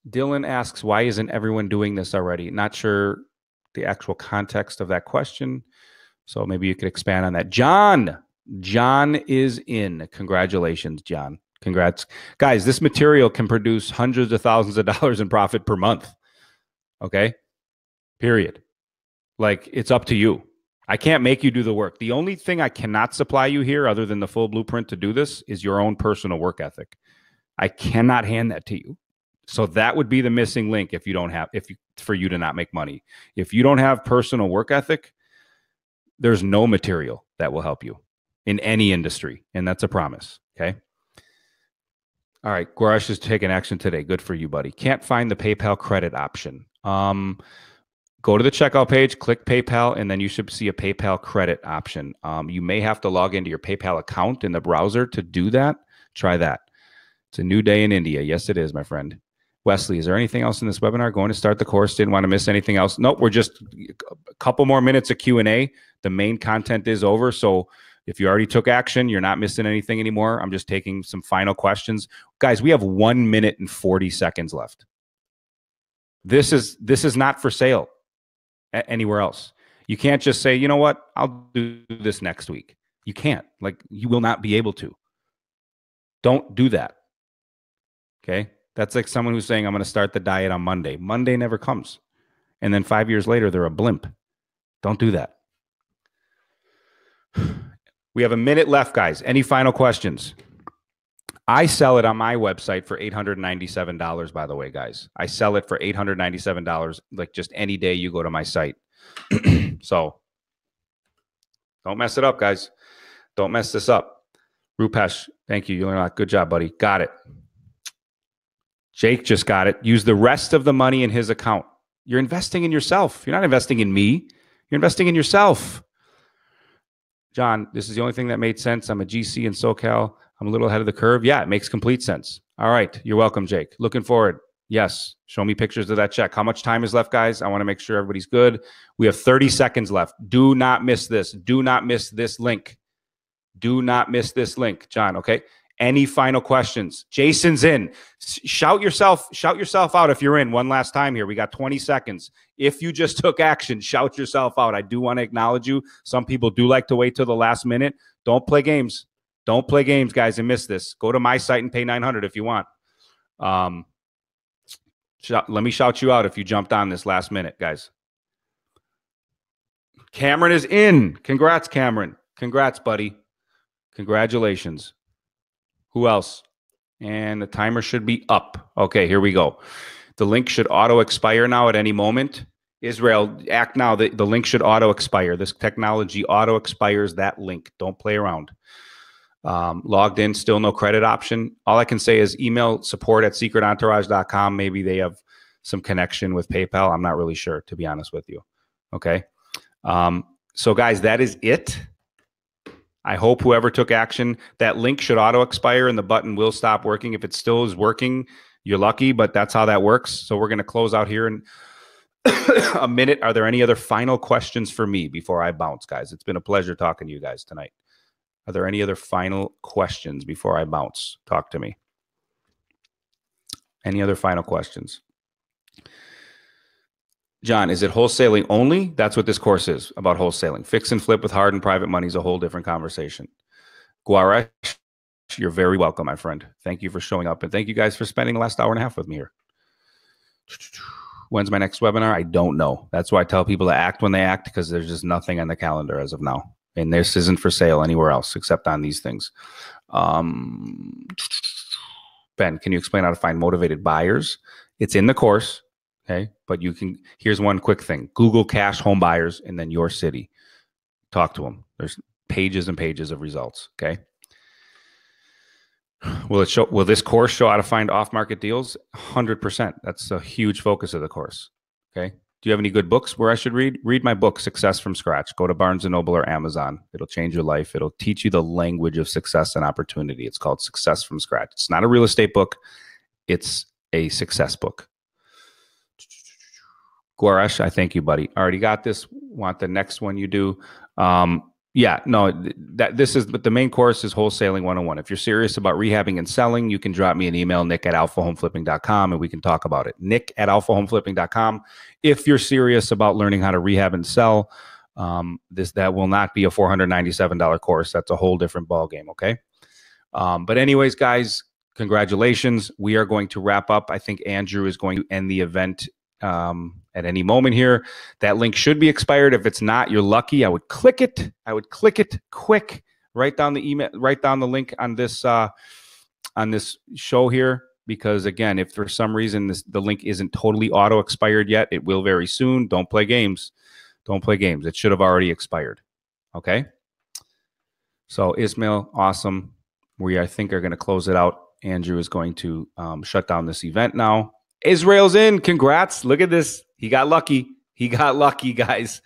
Dylan asks, why isn't everyone doing this already? Not sure the actual context of that question. So maybe you could expand on that. John is in. Congratulations, John. Congrats. Guys, this material can produce hundreds of thousands of dollars in profit per month. Okay? Period. Like, it's up to you. I can't make you do the work. The only thing I cannot supply you here, other than the full blueprint to do this, is your own personal work ethic. I cannot hand that to you. So that would be the missing link for you to not make money. If you don't have personal work ethic, there's no material that will help you in any industry. And that's a promise. Okay. All right. Guaresh is taking action today. Good for you, buddy. Can't find the PayPal credit option. Go to the checkout page, click PayPal, and then you should see a PayPal credit option. You may have to log into your PayPal account in the browser to do that. Try that. It's a new day in India. Yes, it is, my friend. Wesley, is there anything else in this webinar? Going to start the course. Didn't want to miss anything else. Nope, we're just a couple more minutes of Q&A. The main content is over. So if you already took action, you're not missing anything anymore. I'm just taking some final questions. Guys, we have 1 minute and 40 seconds left. This is not for sale anywhere else. You can't just say, you know what, I'll do this next week. You can't. Like, you will not be able to. Don't do that. Okay? That's like someone who's saying, I'm going to start the diet on Monday. Monday never comes. And then 5 years later, they're a blimp. Don't do that. We have a minute left, guys. Any final questions? I sell it on my website for $897, by the way, guys. I sell it for $897, like just any day you go to my site. So don't mess it up, guys. Don't mess this up. Rupesh, thank you. You learned a lot. Good job, buddy. Got it. Jake just got it. Use the rest of the money in his account. You're investing in yourself. You're not investing in me. You're investing in yourself. John, this is the only thing that made sense. I'm a GC in SoCal. I'm a little ahead of the curve. Yeah, it makes complete sense. All right. You're welcome, Jake. Looking forward. Yes. Show me pictures of that check. How much time is left, guys? I want to make sure everybody's good. We have 30 seconds left. Do not miss this. Do not miss this link. Do not miss this link, John, okay? Any final questions? Jason's in. Shout yourself out if you're in one last time here. We got 20 seconds. If you just took action, shout yourself out. I do want to acknowledge you. Some people do like to wait till the last minute. Don't play games. Don't play games, guys, and miss this. Go to my site and pay $900 if you want. Let me shout you out if you jumped on this last minute, guys. Cameron is in. Congrats, Cameron. Congrats, buddy. Congratulations. Who else? And the timer should be up. Okay, here we go. The link should auto expire now at any moment. Israel, act now. The link should auto expire. This technology auto expires that link. Don't play around. Logged in, still no credit option. All I can say is email support@secretentourage.com. Maybe they have some connection with PayPal. I'm not really sure, to be honest with you. Okay. So guys, that is it. I hope whoever took action, that link should auto expire and the button will stop working. If it still is working, you're lucky, but that's how that works. So we're going to close out here in a minute. Are there any other final questions for me before I bounce, guys? It's been a pleasure talking to you guys tonight. Are there any other final questions before I bounce? Talk to me. Any other final questions? John, is it wholesaling only? That's what this course is, about wholesaling. Fix and flip with hard and private money is a whole different conversation. Guaresh, you're very welcome, my friend. Thank you for showing up. And thank you guys for spending the last hour and a half with me here. When's my next webinar? I don't know. That's why I tell people to act when they act, because there's just nothing on the calendar as of now. And this isn't for sale anywhere else except on these things. Ben, can you explain how to find motivated buyers? It's in the course. Okay, but you can, here's one quick thing. Google cash home buyers and then your city. Talk to them. There's pages and pages of results. Okay. Will this course show how to find off-market deals? 100%. That's a huge focus of the course. Okay. Do you have any good books where I should read? Read my book, Success from Scratch. Go to Barnes & Noble or Amazon. It'll change your life. It'll teach you the language of success and opportunity. It's called Success from Scratch. It's not a real estate book. It's a success book. Guaresh, I thank you, buddy. Already got this. Want the next one you do. Yeah, no, but the main course is Wholesaling 101. If you're serious about rehabbing and selling, you can drop me an email, nick@alphahomeflipping.com, and we can talk about it. nick@alphahomeflipping.com. If you're serious about learning how to rehab and sell, that will not be a $497 course. That's a whole different ballgame, okay? But anyways, guys, congratulations. We are going to wrap up. I think Andrew is going to end the event at any moment here. That link should be expired. If it's not, you're lucky. I would click it. I would click it quick. Write down the email, write down the link on this show here, because again, if for some reason the link isn't totally auto expired yet, it will very soon. Don't play games. Don't play games. It should have already expired. Okay. So Ismail, awesome. We, I think, are going to close it out. Andrew is going to shut down this event now. Israel's in. Congrats. Look at this. He got lucky. He got lucky, guys.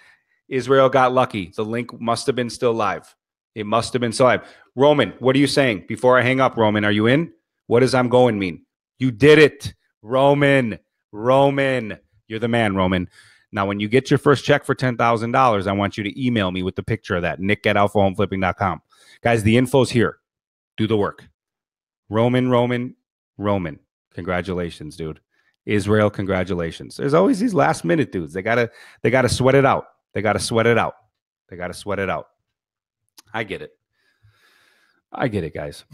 Israel got lucky. The link must have been still live. It must have been still live. Roman, what are you saying? Before I hang up, Roman, are you in? What does I'm going mean? You did it. Roman, you're the man, Roman. Now, when you get your first check for $10,000, I want you to email me with the picture of that, nick@alphahomeflipping.com. Guys, the info's here. Do the work. Roman. Congratulations, dude. Israel, congratulations. There's always these last minute dudes. They gotta sweat it out. They gotta sweat it out. I get it, guys.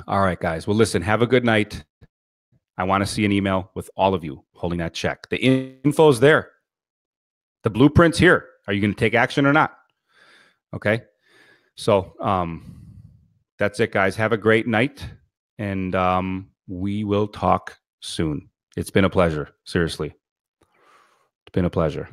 All right, guys. Well, listen, have a good night. I want to see an email with all of you holding that check. The info's there. The blueprint's here. Are you going to take action or not? Okay. So that's it, guys. Have a great night. And we will talk soon. It's been a pleasure. Seriously. It's been a pleasure.